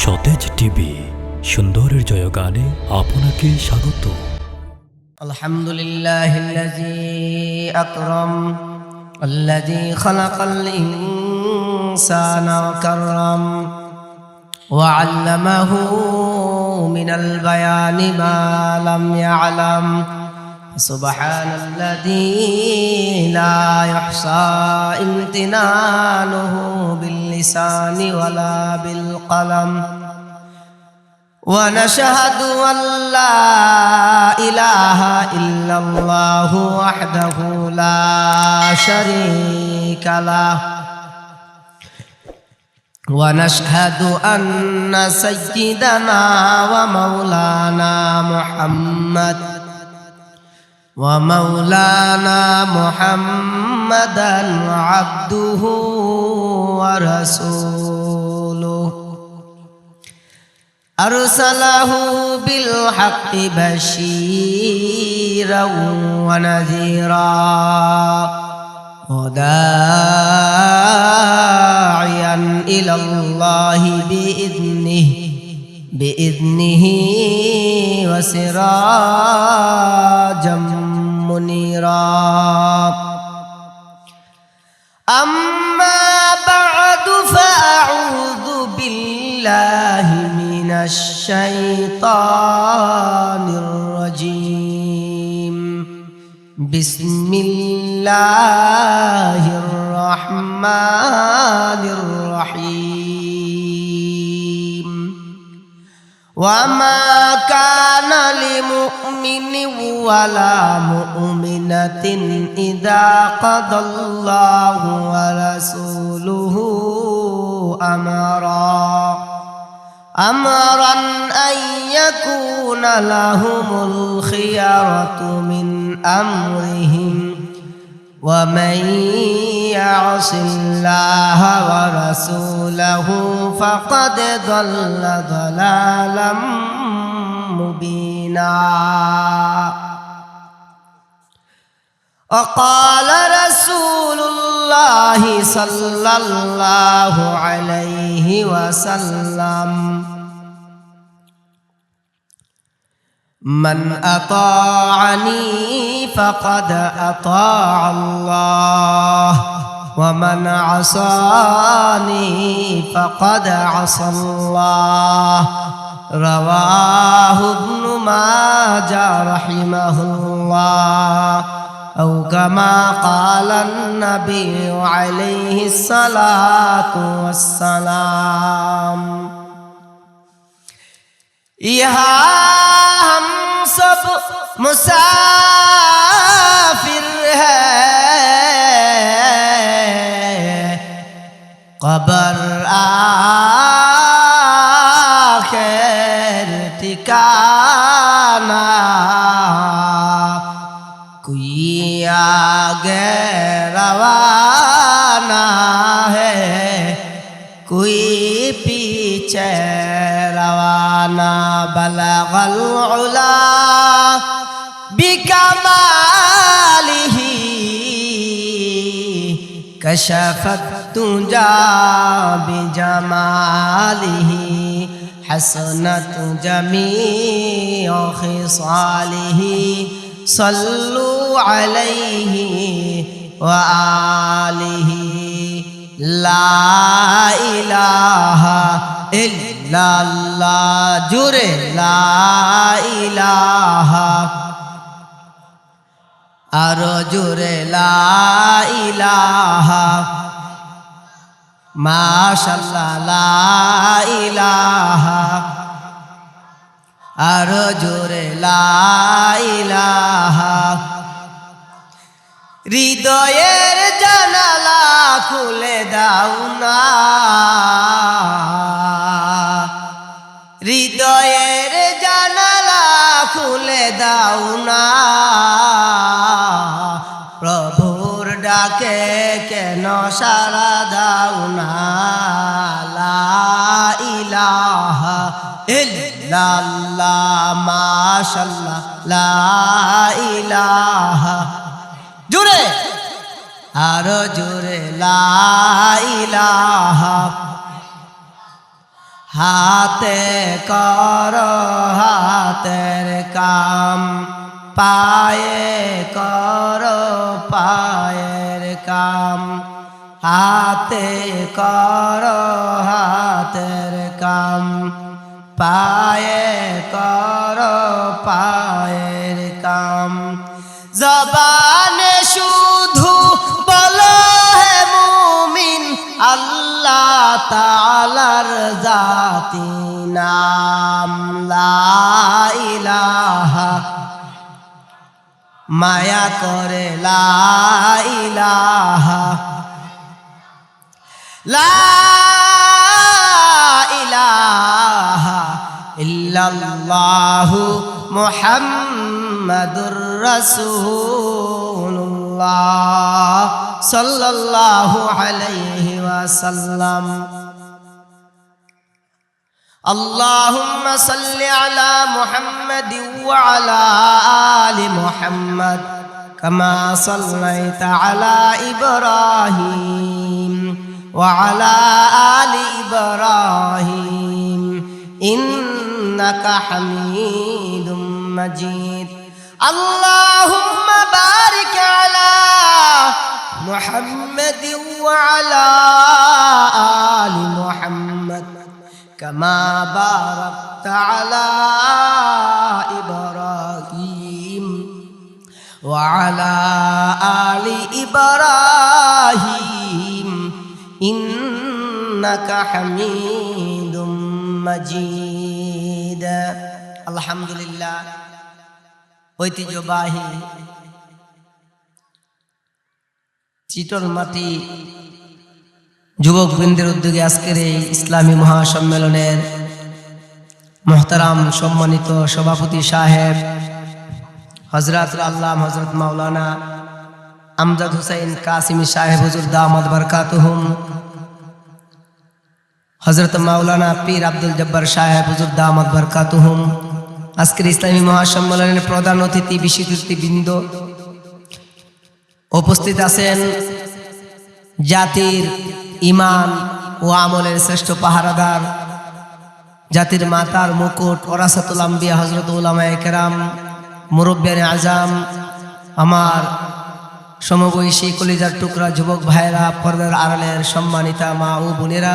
সতেজ টিভি সুন্দরের জয়গানে আপনাকে স্বাগত। আলহামদুলিল্লাহিল্লাযী আকরাম আল্লাযী খালাকাল ইনসানা ওয়া কাররাম ওয়া আল্লামাহু মিনাল বায়ানি মা লাম ইয়ালাম সুবহানাল্লাযী লা ইহসা ইমতিনানুহু বিল লিসানি ওয়ালা বিল কলম ونشهد أن لا إله إلا الله وحده لا شريك له ونشهد أن سيدنا ومولانا محمدا عبده ورسوله أرسله بالحق بشيرا ونذيرا وداعيا إلى الله بإذنه وسراجا منيرا أما بعد فأعوذ بالله من الشيطان الرجيم بسم الله الرحمن الرحيم وما كان لمؤمن ولا مؤمنة إذا قضى الله ورسوله أمرا أن يكون لهم الخيرة من أمرهم ومن يعص الله ورسوله فقد ضل ضلالا مبينا وقال رسول الله صلى الله عليه وسلم من أطاعني فقد أطاع الله ومن عصاني فقد عصى الله رواه ابن ماجه رحمه الله أو كما قال النبي عليه الصلاة والسلام यहाँ हम सब मुसाफिर हैं कब्र आखिर ठिकाना कोई आगे रवाना है कोई पीछे रवाना बलगल उला बिकमालिही कशफत तुजा बिजमालिही हसनत जमीअ खिसालिही सल्लु अलैहि व आलिहि ला इलाहा इल्लल्लाह जुरे ला इलाहा आरो जुरे ला इलाहा माशाल्लाह ला इलाहा आरो जुरे ला इलाहा হৃদয়ের জানালা খুলে দাও না হৃদয়ের জানালা খুলে দাও না প্রভুর ডাকে কেন সাড়া দাও না লা ইলাহা ইল্লাল্লাহ মাশাআল্লাহ লা ইলাহা জুড়ে আরো জুড়ে লা ইলাহা হাতে করো হাতের কাম, পায়ে করো পায়ের কাম, হাতে করো হাতের কাম, পায়ে করো পায়ের কাম। জবানে শুধু বলো হে মুমিন আল্লাহ তাআলার জাতি নাম, লা ইলাহা, মায়া করে লা ইলাহা, লা ইলাহা ইল্লাল্লাহু মুহাম্মাদুর রাসূলুল্লাহ সাল্লাল্লাহু আলাইহি ওয়াসাল্লাম। আল্লাহুম্মা সাল্লি আলা মুহাম্মাদিন ওয়া আলা আলি মুহাম্মাদ কামা সাল্লাইতা আলা ইব্রাহিম ওয়া আলা আলি ইব্রাহিম ইন্নাকা হামিদুম মাজিদ। আল্লাহুম্মা বারিক আলা মুহাম্মাদিন ওয়া আলা আলি মুহাম্মাদ কামা বারাকতা আলা ইব্রাহিম ওয়া আলা আলি ইব্রাহিম ইন্নাকা হামিদুম মাজিদ। আলহামদুলিল্লাহ। ঐতিহ্যবাহী চিতলমাটি যুবকবৃন্দের উদ্যোগে আজকের এই ইসলামী মহাসম্মেলনের মোহতারাম সম্মানিত সভাপতি সাহেব হযরত আল্লামা হযরত মাওলানা আমজাদ হুসাইন কাসিমি সাহেব হুজুর দামাত বরকাতুহুম, হযরত মাওলানা পীর আব্দুল জব্বার সাহেব হুজুর দামাত বরকাতুহুম, আজকের ইসলামী মহাসম্মেলনের প্রধান অতিথি বিশিষ্ট অতিথিবৃন্দ, উপস্থিত আছেন জাতির ঈমান ও আমলের শ্রেষ্ঠ পাহারাদার, জাতির মাতার মুকুট ওরাসাতুল আম্বিয়া হযরত উলামায়ে কেরাম, মুরব্বিয়ানে আজম, আমার সমবয়সী কলিজার টুকরা যুবক ভাইরা, পর্দার আড়ালের সম্মানিতা মা ও বোনেরা,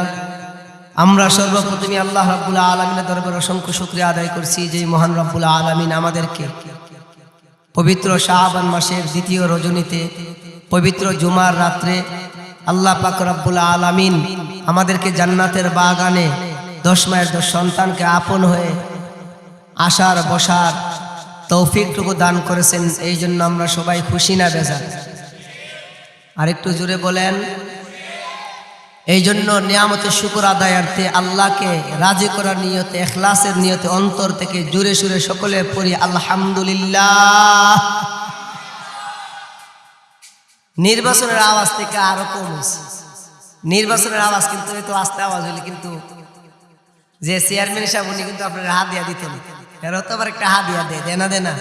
আমরা সর্বপ্রথমে আল্লাহ রাব্বুল আলামিনের দরবারে অসংখ্য শুকরিয়া আদায় করছি যে মহান রাব্বুল আলামিন আমাদেরকে পবিত্র শাবান মাসের দ্বিতীয় রজনীতে পবিত্র জুমার রাত্রে আল্লাহ পাক রব্বুল আলামিন আমাদেরকে জান্নাতের বাগানে 10 মায়ের 10 সন্তানকে আপন হয়ে আসার বসার তৌফিকটুকু দান করেছেন। এই জন্য আমরা সবাই খুশি না বেজার? আরেকটু জোরে বলেন। এই জন্য নিয়ামতের শুকর আদায়ার্থে আল্লাহকে রাজি করার নিয়তে, ইখলাসের নিয়তে অন্তর থেকে জোরে সুরে সকলে পড়ি আলহামদুলিল্লাহ। নির্বাচনের আওয়াজ থেকে আরো কম হয়েছে। নির্বাচনের আওয়াজ কিন্তু এত আস্তে আওয়াজ হইলে কিন্তু যে চেয়ারম্যান সাহেব উনি কিন্তু আপনার হাদিয়া দিতেন, এর তো আবার একটা হাদিয়া দেনা দেনা।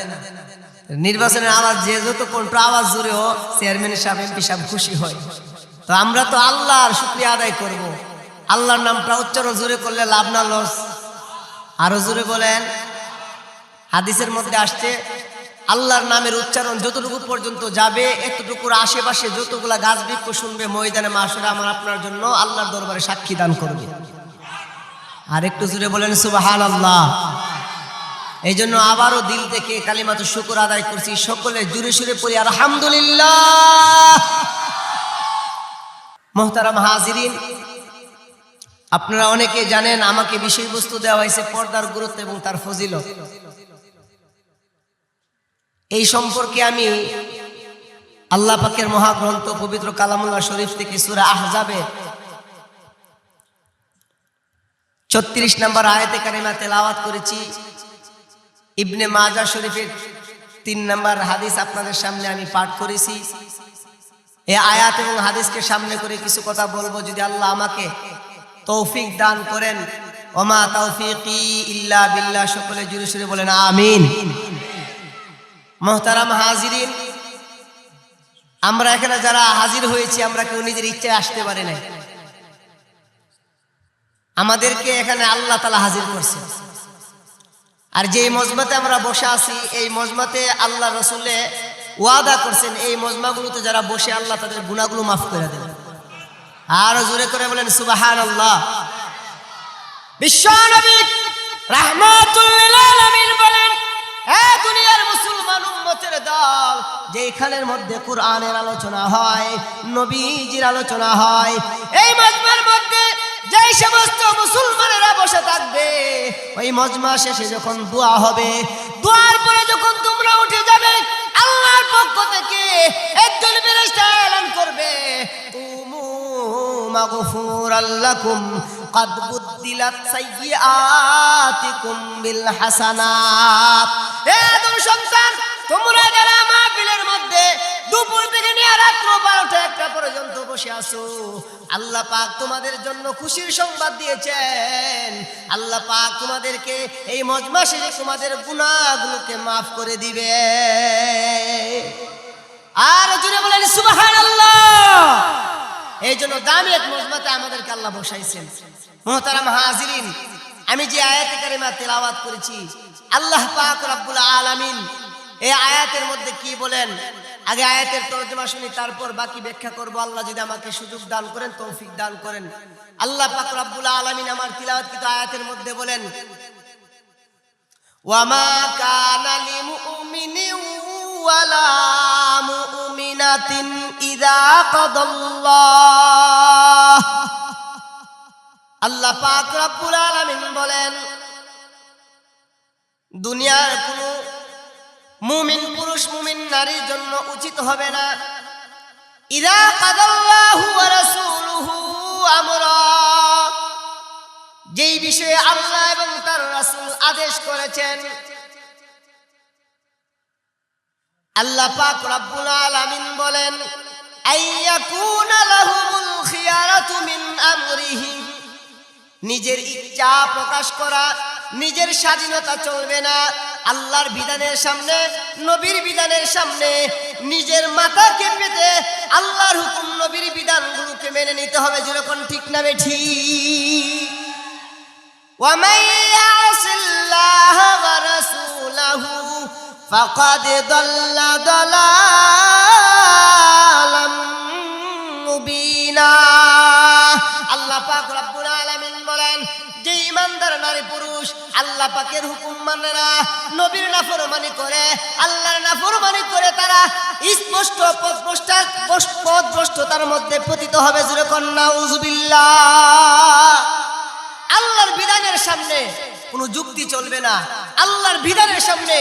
নির্বাচনের আওয়াজ যে যত কোনটা আওয়াজ জোরে হোক চেয়ারম্যান সাহেব এমপি সাহেব খুশি হয়। তো আমরা তো আল্লাহর শুকরিয়া আদায় করব। আল্লাহর নামটা উচ্চারণ জোরে করলে লাভ না লস? আরো জোরে বলেন। হাদিসের মধ্যে আসছে আল্লাহর নামের উচ্চারণ যতটুকু পর্যন্ত যাবে এতটুকুর আশেপাশে যতগুলা গাছ বৃক্ষ শুনবে ময়দানে মাশরে আমার আপনার জন্য আল্লাহর দরবারে সাক্ষী দান করবে। আর একটু জোরে বলেন সুবহানাল্লাহ। এই জন্য আবারও দিল থেকে কালিমাতুশ শুকর আদায় করছি। সকলে জোরে সুরে পড়ি আলহামদুলিল্লাহ। মোহতারাম হাজিরিন, আপনারা অনেকে জানেন আমাকে বিষয়বস্তু দেওয়া হয়েছে পর্দার গুরুত্ব এবং তার ফজিলত। এই সম্পর্কে আমি আল্লাহ পাকের মহাগ্রন্থ পবিত্র কালামুল্লাহ শরীফ থেকে সূরা আহজাবে 36 নম্বর আয়াতে কারিমা তেলাওয়াত করেছি। ইবনে মাজাহ শরীফের 3 নম্বর হাদিস আপনাদের সামনে আমি পাঠ করেছি। এই আয়াত এবং হাদিসকে সামনে করে কিছু কথা বলবো, যদি আল্লাহ আমাকে তৌফিক দান করেন। ওমা তাওফিকি ইল্লা বিল্লাহ। সকলে জোরে সুরে বলেন আমিন। মোহতারাম হাজিরিন, আমরা এখানে যারা হাজির হয়েছি আমরা কেউ নিজের ইচ্ছায় আসতে পারি না। আমাদেরকে এখানে আল্লাহ তাআলা হাজির করছে। আর যে মজমাতে আমরা বসে আছি, এই মজমাতে আল্লাহ রসুলে ওয়াদা করছেন এই মজমাগুলোতে যারা বসে আল্লাহ তাদের গুনাহগুলো মাফ করে দেবেন। আর জোরে করে বলেন সুবহানাল্লাহ। বিশ্বনবী রাহমাতুল লিল আলামিন বলেন, এ দুনিয়ার মুসলমান উম্মতের দল, যেখানের মধ্যে কোরআনের আলোচনা হয়, নবীজির আলোচনা হয়, এই মজমার মধ্যে যেই সমস্ত মুসলমানেরা বসে থাকবে, ওই মজমা শেষে যখন দোয়া হবে, দোয়ার পরে যখন তোমরা উঠে যাবে, আল্লাহর পক্ষ থেকে একজন ফেরেশতা এলান করবে, তুমু মাগফুরাল লাকুম قد بدلت سيئاتكم بالحسنات। আদম সন্তান, তোমরা যারা মাহফিলের মধ্যে দুপুর থেকে নিয়ে রাত 12টা-1টা পর্যন্ত বসে আছো, আল্লাহ পাক তোমাদের জন্য খুশির সংবাদ দিয়েছেন। আল্লাহ পাক তোমাদেরকে এই মজমা শেষে তোমাদের গুনাহগুলোকে মাফ করে দিবে। আর জোরে বলেন সুবহানাল্লাহ। এই জন্য দামি এক মজমাতে আমাদেরকে আল্লাহ বসাইছেন। মুহতারাম হাজিরিন, আমি যে আয়াতে কারিমা তেলাওয়াত করেছি, আল্লাহ পাক রব্বুল আলামিন এই আয়াতের মধ্যে কি বলেন, আগে আয়াতের তরজমা শুনি, তারপর বাকি ব্যাখ্যা করব। আল্লাহ যদি আমাকে সুযোগ দান করেন, তৌফিক দান করেন। আল্লাহ পাক রব্বুল আলামিন আমার তিলাওয়াতকৃত আয়াতের মধ্যে বলেন, ওয়ামা কানা লিমুমিনিন ওয়ালা মুমিনাতিন ইযা কাদাল্লাহ। আল্লাহ পাক রব্বুল আলামিন বলেন, দুনিয়ার কোন মুমিন পুরুষ মুমিন নারীর জন্য উচিত হবে না, ইযা কাদাল্লাহু ওয়া রাসূলুহু আমরা, যেই বিষয়ে আল্লাহ এবং তার রাসূল আদেশ করেছেন। আল্লাহ পাক রব্বুল আলামিন বলেন, আইয়াকুনা লাহুমুল খিয়ারাতু মিন আমরিহি, নিজের ইচ্ছা প্রকাশ করা, নিজের স্বাধীনতা চলবে না। আল্লাহর বিধানের সামনে, নবীর বিধানের সামনে নিজের মাথাকে পেতে আল্লাহর হুকুম, নবীর বিধানগুলোকে মেনে নিতে হবে। যেরকম ঠিক না বেঠি? ওয়া মান ইয়াসিল্লাহ ওয়া রাসূলাহু ফাকাদ দাল্লা দালালাম মুবিনা। আল্লাহ পাক রব্বুল আলামিন বলেন, যে ইমানদার নারী পুরুষ আল্লাহ পাকের হুকুম মানে না, নবীর নাফরমানি করে, আল্লাহর নাফরমানি করে, তারা স্পষ্ট পথভ্রষ্টতার মধ্যে পতিত হবে। যেরকম নাউযুবিল্লাহ। আল্লাহর বিধানের সামনে কোনো যুক্তি চলবে না, আল্লাহর বিধানের সামনে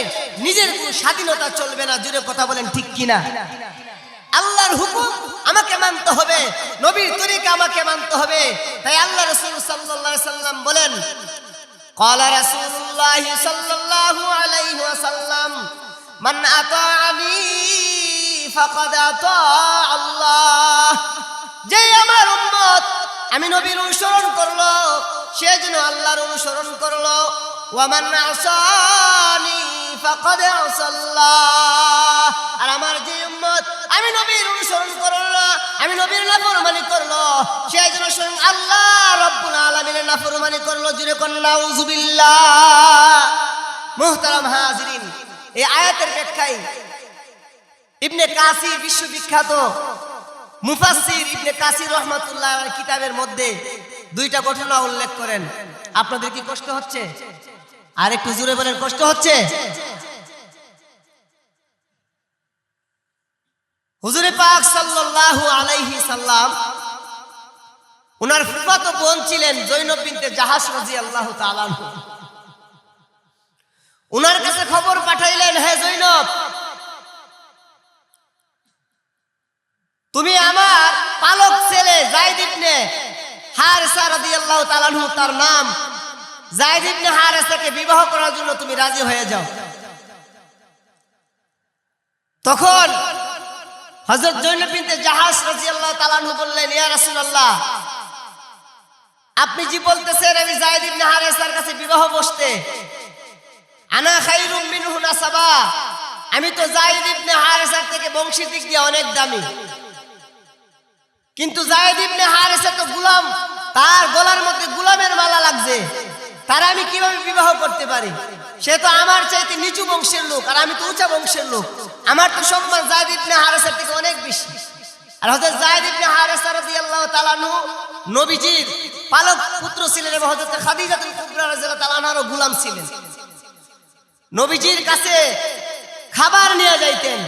নিজের কোনো স্বাধীনতা চলবে না। জোরে কথা বলেন ঠিক কিনা? আল্লাহর হুকুম আমাকে মানতে হবে, নবীর তরিকা আমাকে মানতে হবে। তাই আল্লাহ রাসূল সাল্লাল্লাহু আলাইহি সাল্লাম বলেন, ক্বালা রাসূলুল্লাহ সাল্লাল্লাহু আলাইহি ওয়াসাল্লাম, মান আতাআনি ফাকাদ আতা আল্লাহ। যে আমার উম্মত আমি নবীর অনুসরণ করলো, সে যেন আল্লাহর অনুসরণ করলো। ওয়া মান আসানি ফাকাদ আসাল্লাহ। আর আমার যে উম্মত আমি নবীর অনুসরণ করলো না, আমি নবীর নাফরমানি করলো, সে যেন স্বয়ং আল্লাহ রব্বুল আলামিনের নাফরমানি করলো। জোরে কোন নাউযুবিল্লাহ। মুহতারাম হাজিরিন, এই আয়াতের ব্যাখ্যায় ইবনে কাসির, বিশ্ববিখ্যাত মুফাসসির ইবনে কাসির রাহমাতুল্লাহ আলাইহির কিতাবের মধ্যে দুইটা ঘটনা উল্লেখ করেন। আপনাদের কি কষ্ট হচ্ছে? আর একটু জোরে বলেন, কষ্ট হচ্ছে? হুজুর পাক সাল্লাল্লাহু আলাইহি সাল্লাম, উনার ফুফাতো বোন ছিলেন জৈনব বিনতে জাহাশ রাদিয়াল্লাহু তাআলা আনহা। উনার কাছে খবর পাঠাইলেন, হে জৈনব, তুমি আমার পালক ছেলে যায়েদ ইবনে হারেসা রাদিয়াল্লাহু তাআলা আনহু, তার নাম যায়েদ ইবনে হারেসাকে বিবাহ করার জন্য তুমি রাজি হয়ে যাও। তখন হযরত জৈনব বিনতে জাহাশ রাদিয়াল্লাহু তাআলা আনহু বললেন, ইয়া রাসূলুল্লাহ, আপনি জি বলতেছেন আমি যায়েদ ইবনে হারেসার কাছে বিবাহ বসতে, আনা খায়রুম মিনহু নাসাবা, আমি তো যায়েদ ইবনে হারেসার থেকে বংশের দিক দিয়ে অনেক দামি, কিন্তু যায়েদ ইবনে হারেসা তো গোলাম, তার গলার মধ্যে গোলামের মালা লাগছে, তারা আমি কিভাবে বিবাহ করতে পারি? সে তো আমার চাইতে নিচু বংশের লোক, আর আমি তো উঁচা বংশের লোক। আমার তো সম্মান যায়েদ ইবনে হারেসার থেকে অনেক বেশি। আর হযরত যায়েদ ইবনে হারেসা রাদিয়াল্লাহু তাআলা আনহু নবীজির পালক পুত্র ছিলেন এবং হযরত খাদিজাতুল কুবরা রাদিয়াল্লাহু তাআলা আনহারও গোলাম ছিলেন। নবীজির কাছে খাবার নিয়ে যাইতেন।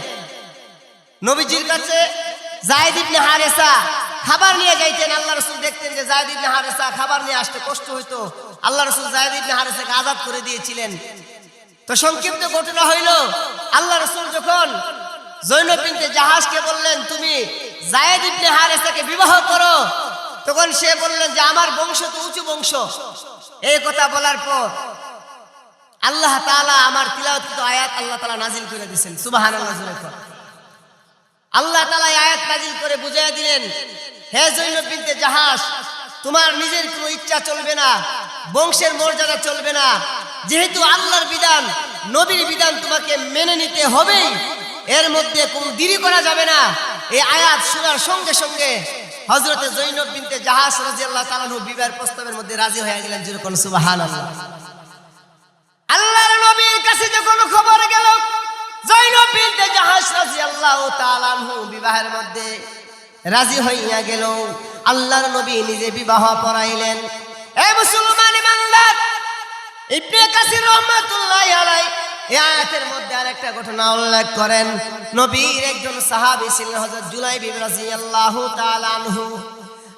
নবীজির কাছে যায়েদ ইবনে হারেসা খাবার নিয়ে যাইতেন। আল্লাহ রাসূল দেখতেন যে যায়েদ ইবনে হারেসা খাবার নিয়ে আসতে কষ্ট হইতো। আল্লাহ রাসূল যায়েদ ইবনে হারেসাকে আযাদ করে দিয়েছিলেন। তো সংক্ষিপ্ত ঘটনা হইল, আল্লাহ রাসূল যখন জৈনব বিনতে জাহাশকে বললেন তুমি যায়েদ ইবনে হারেসাকে বিবাহ করো, তখন সে বললেন যে আমার বংশ তো উঁচু বংশ। এই কথা বলার পর আল্লাহ তাআলা আমার তিলাওয়াতকৃত আয়াত আল্লাহ তাআলা নাজিল করে দিয়েছেন। সুবহানাল্লাহ। আল্লাহ তাআলা আয়াত নাজিল করে বুঝিয়ে দিলেন, হে জৈনব বিনতে জাহাশ, তোমার নিজের কোনো ইচ্ছা চলবে না, বংশের মর্যাদা চলবে না। যেহেতু আল্লাহর বিধান, নবীর বিধান তোমাকে মেনে নিতে হবেই, এর মধ্যে কোনো দেরি করা যাবে না। এই আয়াত শোনার সঙ্গে সঙ্গে হযরতে জৈনব বিনতে জাহাশ রাদিয়াল্লাহু তাআলা আনহু বিবাহের প্রস্তাবের মধ্যে রাজি হয়ে গেলেন। যেরকম সুবহানাল্লাহ। আল্লাহর নবীর কাছে যখন খবর গেল জৈনব বিনতে জাহাশ রাদিয়াল্লাহু তাআলা আনহু বিবাহের মধ্যে রাজি হইয়া গেল, আল্লাহর নবী নিজে বিবাহ পড়াইলেন। এ মুসলমান ইমানদার, ইবনে কাসির রাহমাতুল্লাহি আলাইহি এই আয়াতের মধ্যে আরেকটা ঘটনা উল্লেখ করেন। নবীর একজন সাহাবী ছিলেন হযরত জুলাইবিব রাদিয়াল্লাহু তাআলা আনহু।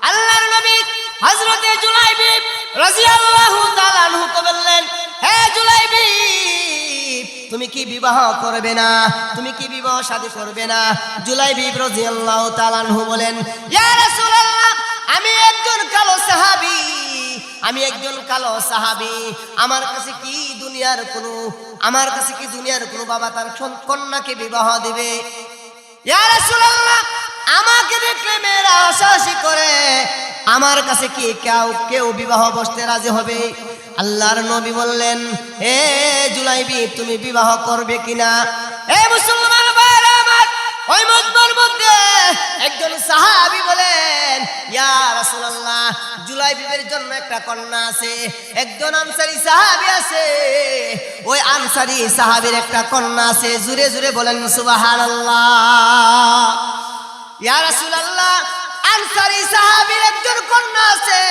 আল্লাহর নবী হযরতে জুলাইবিব রাদিয়াল্লাহু তাআলা আনহুকে বললেন, হে জুলাইবিব, তুমি কি বিবাহ করবে না? তুমি কি বিবাহ শাদী করবে না? জুলাইবিব রাদিয়াল্লাহু তাআলা আনহু বলেন, ইয়া রাসূলুল্লাহ, আমি একজন কালো সাহাবী, আমি একজন কালো সাহাবী, আমার কাছে কি দুনিয়ার কোনো বাবা তার কন্যাকে বিবাহ দিবে? ইয়া রাসূলুল্লাহ, আমাকে দেখলে মেয়েরা হাসাহাসি করে, আমার কাছে কি কেউ বিবাহ বসতে রাজি হবে? আল্লাহর নবী বললেন, হে জুলাইবিব, তুমি বিবাহ করবে কিনা? হে মুসলমান ভাইরা আমার, ওই মজমার মধ্যে একজন সাহাবী বলেন, ইয়া রাসূলুল্লাহ, জুলাইবিবের জন্য একটা কন্যা আছে, একজন আনসারী সাহাবী আছে, ওই আনসারী সাহাবীর একটা কন্যা আছে। জোরে জোরে বলেন সুবহানাল্লাহ। ইয়া রাসূলুল্লাহ, আনসারী সাহাবীর একজন কন্যা আছে।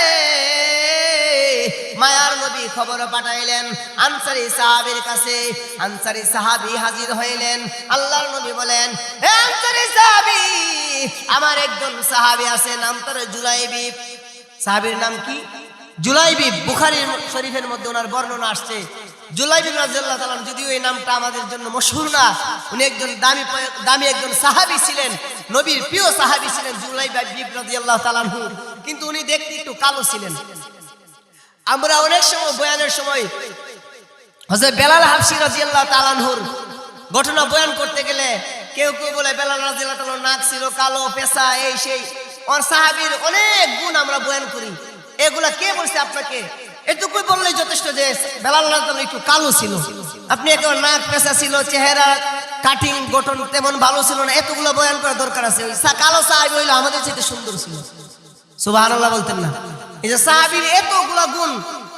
মায়ার নবী খবর পাঠাইলেন আনসারী সাহাবীর কাছে। আনসারী সাহাবী হাজির হইলেন। আল্লাহর নবী বলেন, হে আনসারী সাহাবী, আমার একজন সাহাবী আছে, নাম তার জুলাইবিব। সাহাবীর নাম কি? জুলাইবিব। বুখারী শরীফের মধ্যে ওনার বর্ণনা আসছে। জুলাইবিব রাদিয়াল্লাহু তাআলা, যদিও এই নামটা আমাদের জন্য মশহুর না, উনি একজন দামি একজন সাহাবী ছিলেন, নবীর প্রিয় সাহাবী ছিলেন জুলাইবিব রাদিয়াল্লাহু তাআলা। কিন্তু উনি দেখতে একটু কালো ছিলেন। আমরা অনেক সময় বয়ানের সময় হযরত বেলাল হাবশী রাদিয়াল্লাহু তাআলা আনহুর ঘটনা বয়ান করতে গেলে কেউ কেউ বলে বেলাল রাদিয়াল্লাহু তাআলা নাক ছিল কালো, পেশা, এই সেই। আর সাহাবীর অনেক গুণ আমরা বয়ান করি, এগুলা কে বলছে আপনাকে? এটুকুই বললেই যথেষ্ট যে বেলাল রাদিয়াল্লাহু তাআলা একটু কালো ছিল। আপনি একেবারে নাক পেশা ছিল, চেহারা কাটিং গঠন তেমন ভালো ছিল না, এতগুলো বয়ান করার দরকার আছে? কালো সাহাবী হইলো আমাদের চাইতে সুন্দর ছিল। সুবহানাল্লাহ বলতেন না? এই যে সাহাবীর এতগুলা গুণ,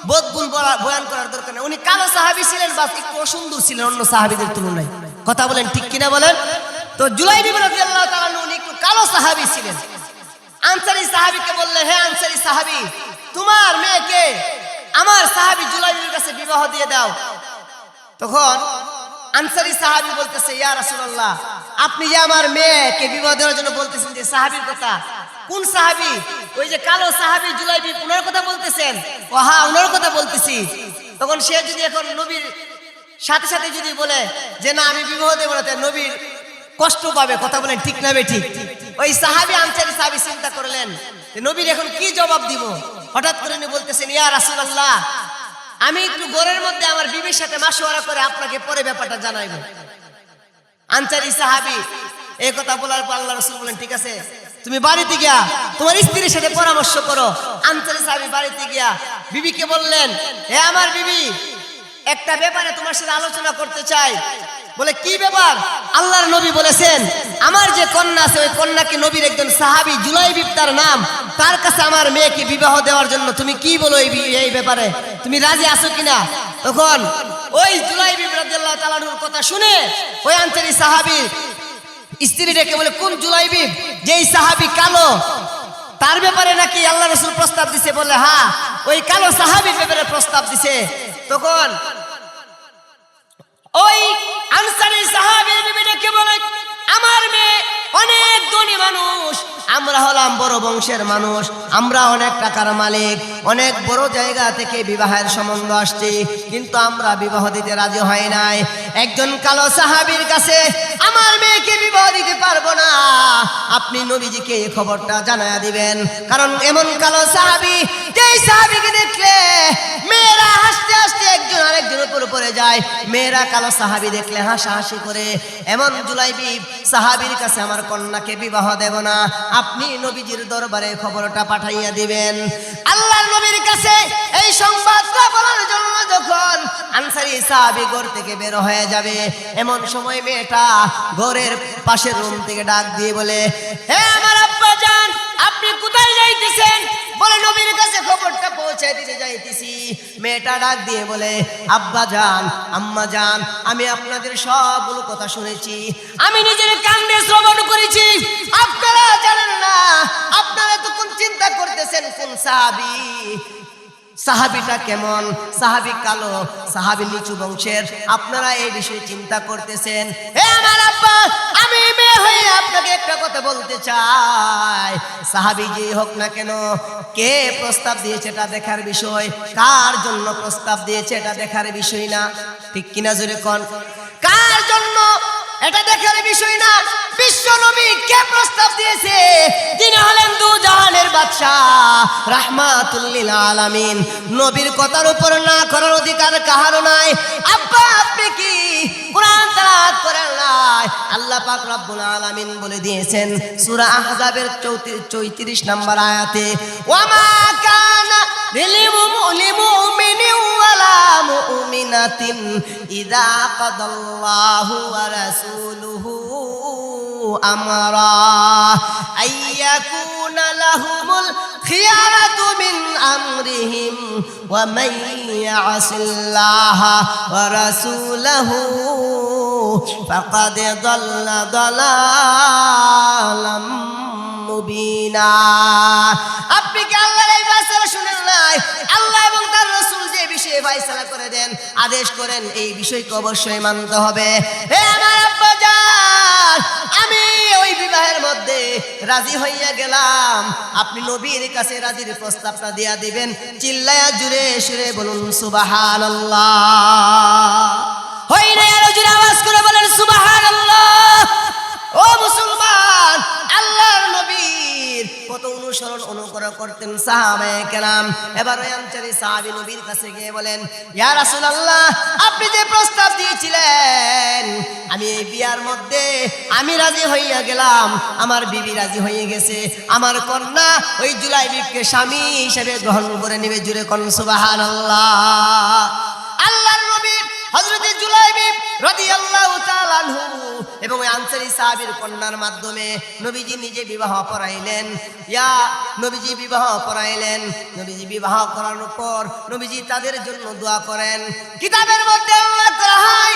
বোধ গুণ বয়ান করার দরকার নেই। উনি কালো সাহাবী ছিলেন, বাস একটু অসুন্দর ছিলেন অন্য সাহাবীদের তুলনায়। কথা বলেন ঠিক কিনা বলেন? তো জুলাইবিব রাদিয়াল্লাহু তাআলা উনি একটু কালো সাহাবী ছিলেন। আনসারী সাহাবীকে বললেন, হে আনসারী সাহাবী, তোমার মেয়েকে আমার সাহাবী জুলাইবিবের কাছে বিবাহ দিয়ে দাও। তখন আনসারী সাহাবী বলতেছে, ইয়া রাসূলুল্লাহ, আপনি যে আমার মেয়েকে বিবাহ দেওয়ার জন্য বলতেছেন, যে সাহাবীর কথা, কোন সাহাবী? ওই যে কালো সাহাবী জুলাইবিব, ওনার কথা বলতেছেন? ও হ্যাঁ, ওনার কথা বলতেছি। তখন সে যদি এখন নবীর সাথে সাথে যদি বলে যে না আমি বিবাহ দেব না, তাই নবীর কষ্ট পাবে। কথা বলেন ঠিক না ঠিক? ওই সাহাবী আনসারী সাহাবী চিন্তা করলেন যে নবীর এখন কি জবাব দিব। হঠাৎ করে উনি বলতেছেন, ইয়া রাসূলুল্লাহ, আমি একটু ঘরের মধ্যে আমার বিবির সাথে মাশওয়ারা করে আপনাকে পরে ব্যাপারটা জানাইব। আনসারী সাহাবী এই কথা বলার পর আল্লাহ রাসূল বলেন, ঠিক আছে, তুমি বাড়িতে গিয়া তোমার স্ত্রীর সাথে পরামর্শ করো। আনসারী সাহাবী বাড়িতে গিয়া বিবিকে বললেন, হে আমার বিবি, একটা ব্যাপারে তোমার সাথে আলোচনা করতে চাই। বলে কি ব্যাপার? আল্লাহর নবী বলেছেন আমার যে কন্যা আছে ওই কন্যাকে নবীর একজন সাহাবী জুলাইবিব তার নাম, তার কাছে আমার মেয়েকে বিবাহ দেওয়ার জন্য তুমি কি বলো এই ব্যাপারে, তুমি রাজি আছো কিনা? তখন ওই জুলাইবিব রাদিয়াল্লাহু তাআলা আনহুর কথা শুনে ওই আনসারী সাহাবী স্ত্রী ডেকে বলে কোন জুলাইবিব? যেই সাহাবী কালো, তার ব্যাপারে নাকি আল্লাহ রাসূল প্রস্তাব দিছে? বলে হ্যাঁ, ওই কালো সাহাবীর ব্যাপারে প্রস্তাব দিছে। তখন ওই আনসারী সাহাবীর বিবি ডেকে বলে আমার মেয়ে অনেক ধনী মানুষ, আমরা হলাম বড় বংশের মানুষ, আমরা অনেক টাকার মালিক, অনেক বড় জায়গা থেকে বিবাহের সম্বন্ধ আসছে, কিন্তু আমরা বিবাহ দিতে রাজি হই নাই। একজন কালো সাহাবীর কাছে আমার মেয়েকে বিবাহ দিতে পারবো না, আপনি নবীজিকে এই খবরটা জানায়া দিবেন। কারণ এমন কালো সাহাবী, যেই সাহাবীকে দেখলে মেয়েরা হাসতে হাসতে একজন আরেকজনের উপর পড়ে যায়, মেয়েরা কালো সাহাবী দেখলে হাসাহাসি করে। এমন জুলাইবিব সাহাবীর কাছে আমার কন্যাকে বিবাহ দেব না, আপনি নবীজির দরবারে খবরটা পাঠাইয়া দিবেন। আল্লাহর নবীর কাছে এই সংবাদটা বলার জন্য যখন আনসারী সাহাবী ঘর থেকে বের হয়ে যাবে, এমন সময় মেয়েটা ঘরের পাশের রুম থেকে ডাক দিয়ে বলে হে আমার আব্বা জান, আপনি কোথায় যাইতেছেন? বলে নবীর কাছে খবরটা পৌঁছে দিতে যাইতেছি। মেয়েটা ডাক দিয়ে বলে আব্বা জান, আম্মা জান, আমি আপনাদের সবগুলো কথা শুনেছি, আমি নিজের কানে শ্রবণ করেছি, আপনারা জানেন না, আপনারা তো কোন চিন্তা করতেছেন কোন সাহাবী, সাহাবীটা কেমন, সাহাবী কালো, সাহাবী নিচু বংশের, আপনারা এই বিষয়ে চিন্তা করতেছেন। হে আমার আব্বা, আমি মেয়ে হয়ে আপনাকে একটা কথা বলতে চাই, সাহাবী যে হোক না কেন, কে প্রস্তাব দিয়েছে এটা দেখার বিষয়, কার জন্য প্রস্তাব দিয়েছে এটা দেখার বিষয় না, ঠিক কিনা জোরে কোন? কার জন্য এটা দেখার বিষয় না, বিশ্ব নবী কে প্রস্তাব দিয়েছে, তিনি হলেন দু জাহানের বাদশাহ রাহমাতুল লিল আলামিন। নবীর কথার উপর না করার অধিকার কারও নাই। আব্বা আপনি কি কোরআন তেলাওয়াত করেন নাই? আল্লাহ পাক রব্বুল আলামিন বলে দিয়েছেন সূরা আহজাবের 34 নম্বর আয়াতে, ওয়ামা কানা লিলমুমিনিন ওয়ালা মুমিনাতিন ইযা কাদাল্লাহু ওয়া রাসূলুহু আমরা আইয়াকুনা লাহুমুল খিয়ারাতু মিন আমরিহিম ওয়া মান ইয়াসিল্লাহা ওয়া রাসূলাহু ফাকাদ দাল্লা দালালাম মুবিনা। আপনি কি আল্লাহর এই ফয়সালা শুনেন নাই? আল্লাহ এবং তার রাসূল যে বিষয়ে ফয়সালা করে দেন, আদেশ করেন, এই বিষয়কে অবশ্যই মানতে হবে। হে আমার আব্বা জান, আমি ওই বিবাহের মধ্যে রাজি হইয়া গেলাম, আপনি নবীর কাছে রাজির প্রস্তাবটা দিয়া দিবেন। চিল্লায়া জুড়ে সুরে বলুন সুবহানাল্লাহ। হই না, আরো জোরে আওয়াজ করে বলেন সুবহানাল্লাহ। ও মুসলমান, আল্লাহর নবীর কত অনুসরণ অনুকরণ করতেন সাহাবায়ে কেরাম। এবার ওই আনসারী সাহাবী নবীর কাছে গিয়ে বলেন ইয়া রাসূলুল্লাহ, আপনি যে প্রস্তাব দিয়েছিলেন, আমি এই বিয়ার মধ্যে আমি রাজি হইয়া গেলাম, আমার বিবি রাজি হয়ে গেছে, আমার কন্যা ওই জুলাইবিবকে স্বামী হিসেবে গ্রহণ করে নেবে। জুরে কোন সুবহানাল্লাহ। আল্লাহর নবী হযরত জুলাইবিব রাদিয়াল্লাহু তাআলা আনহু এবং ওই আনসারী সাহাবীর কন্যার মাধ্যমে নবীজি নিজে বিবাহ পড়াইলেন। নবীজি বিবাহ পড়াইলেন। নবীজি বিবাহ করানোর পর নবীজি তাদের জন্য দোয়া করেন। কিতাবের মধ্যে উল্লেখ করা হয়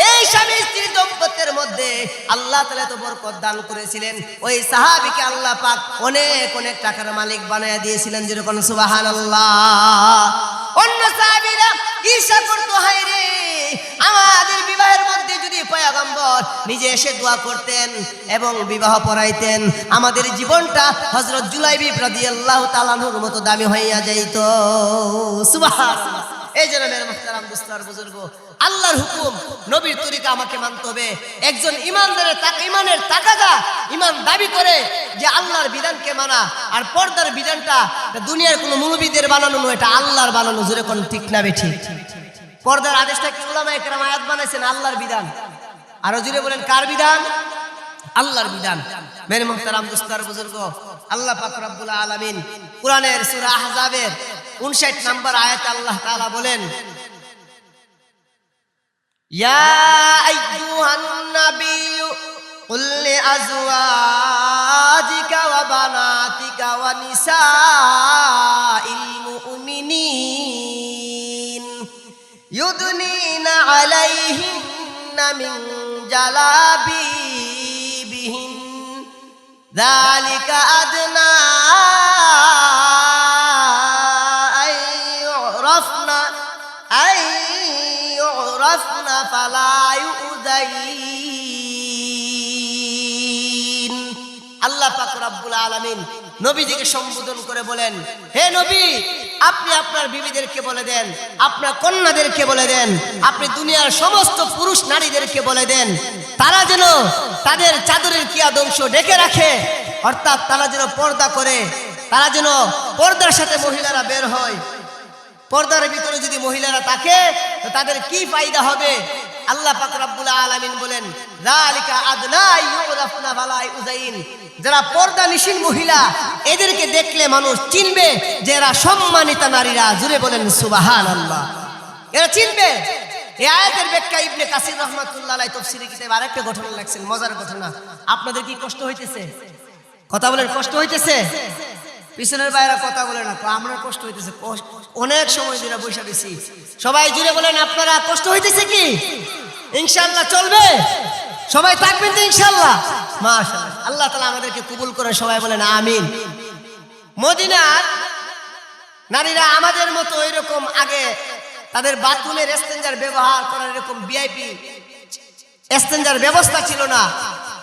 এই স্বামী স্ত্রী দম্পতির মধ্যে আল্লাহ তাআলা তো বরকত দান করেছিলেন। ওই সাহাবীকে আল্লাহ পাক অনেক অনেক টাকার মালিক বানায়া দিয়েছিলেন। যেরকম সুবহানাল্লাহ। অন্য সাহাবীরা ঈর্ষা করতো, হায় রে, আমাদের বিবাহের মধ্যে যদি পয়গম্বর নিজে এসে দোয়া করতেন এবং বিবাহ পড়াইতেন, আমাদের জীবনটা হযরত জুলাইবিব রাদিয়াল্লাহু তাআলা আনহুর মতো দামি হইয়া যাইত। সুবহানাল্লাহ। এই জন্য মেরে মুহতারাম দোস্তার বুজুর্গ, আল্লাহর হুকুম, নবীর তরিকা আমাকে মানতে হবে। একজন ইমানদারের ইমানের তাকাদা, ইমান দাবি করে যে আল্লাহর বিধানকে মানা, আর পর্দার বিধানটা দুনিয়ার কোনো মুলবিদের বানানো নয়, এটা আল্লাহর বানানো। জোরে কোন ঠিক না বেঠি? পর্দার আদেশটা কি উলামায়ে কেরাম আয়াত বানাইছেন? আল্লাহর বিধান। আরো জুড়ে বলেন কার বিধান? আল্লাহর বিধান। মেরে মুহতারাম দোস্তার বুজুর্গ, আল্লাহ পাক রব্বুল আলামিন কুরআনের সূরা আহজাবের 59 নম্বর আয়াতে আল্লাহ তাআলা বলেন ইয়া আইয়ুহান নাবিয়্যু কুল লিআজওয়াজিকা ওয়া বানাতিকা ওয়া নিসাইল মুমিনিন ইউদনিনা আলাইহিন্না মিন জালাবিবিহিন যালিকা আদনা আইয়ুরাফনা ফালা ইউযাইন। আল্লাহ পাক রব্বুল আলামিন নবীজিকে সম্বোধন করে বলেন, হে নবী, আপনি আপনার বিবিদেরকে বলে দেন, আপনার কন্যাদেরকে বলে দেন, আপনি দুনিয়ার সমস্ত পুরুষ নারীদেরকে বলে দেন, তারা যেন তাদের চাদরের কিয়াদংশ ঢেকে রাখে, অর্থাৎ তারা যেন পর্দা করে, তারা যেন পর্দার সাথে মহিলারা বের হয়। পর্দার ভিতরে যদি মহিলারা থাকে তো তাদের কি ফায়দা হবে? আল্লাহ পাক রব্বুল আলামিন বলেন, যালিকা আদনা ইউরাফনা ফালা ইউযাইন। যারা পর্দানিশীন মহিলা, এদেরকে দেখলে মানুষ চিনবে যে এরা সম্মানিতা নারীরা। জুড়ে বলেন সুবহানাল্লাহ। এরা চিনবে। এই আয়াতের ব্যাখ্যা ইবনে কাসির রাহমাতুল্লাহ আলাইহি তাফসীরে কিতাবে আরেকটা ঘটনা লিখছেন, মজার ঘটনা। আপনাদের কি কষ্ট হইতেছে? কথা বলেন, কষ্ট হইতেছে? পিছনের বাইরে কথা বলে না, আমরা কষ্ট হইতেছে। অনেক সময় ধরে বসে দিছি। সবাই জুড়ে বলেন, আপনারা কষ্ট হইতেছে কি? ইনশাআল্লাহ চলবে? সবাই থাকবেন তো ইনশাআল্লাহ? মাশাআল্লাহ, আল্লাহ তাআলা আমাদেরকে কবুল করে। সবাই বলেন আমিন। মদিনার নারীরা আমাদের মতো এরকম আগে তাদের বাথরুমের এক্সচেঞ্জার ব্যবহার করার এরকম ভিআইপি এক্সচেঞ্জার ব্যবস্থা ছিল না।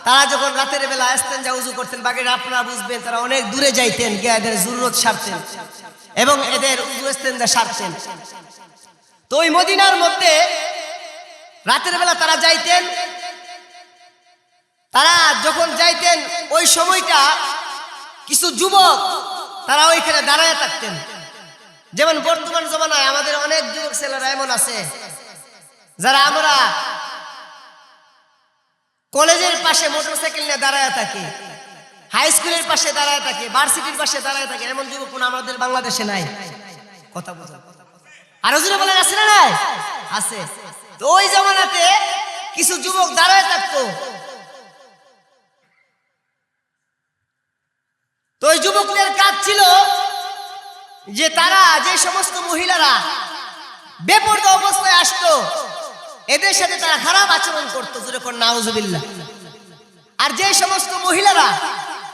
তারা যখন রাতের বেলা ইস্তেঞ্জা উযু করতেন, বাকিরা আপনারা বুঝবেন, তারা অনেক দূরে যাইতেন, গিয়ে এদের জরুরত সারতেন এবং এদের উযু ইস্তেঞ্জা সারতেন। তো ওই মদিনার মধ্যে রাতের বেলা তারা যাইতেন। তারা যখন যাইতেন ওই সময়টা কিছু যুবক তারা ওইখানে দাঁড়ায় থাকতেন। যেমন বর্তমান জমানায় আমাদের অনেক যুবক ছেলেরা এমন আছে যারা আমরা কলেজের পাশে মোটরসাইকেল নিয়ে দাঁড়ায় থাকি, হাই স্কুলের পাশে দাঁড়ায় থাকি, ভার্সিটির পাশে দাঁড়ায় থাকি। এমন যুবক আমাদের বাংলাদেশে নাই। কথা বলেন, আরো জোরে বলেন, আছে না নাই? আছে। তো ওই জামানাতে কিছু যুবক দাঁড়ায় থাকতো। তো ওই যুবকদের কাজ ছিল যে তারা যে সমস্ত মহিলারা বেপরদা অবস্থায় আসতো, এদের সাথে তারা খারাপ আচরণ করতো। যেরকম নাউজুবিল্লাহ। আর যে সমস্ত মহিলারা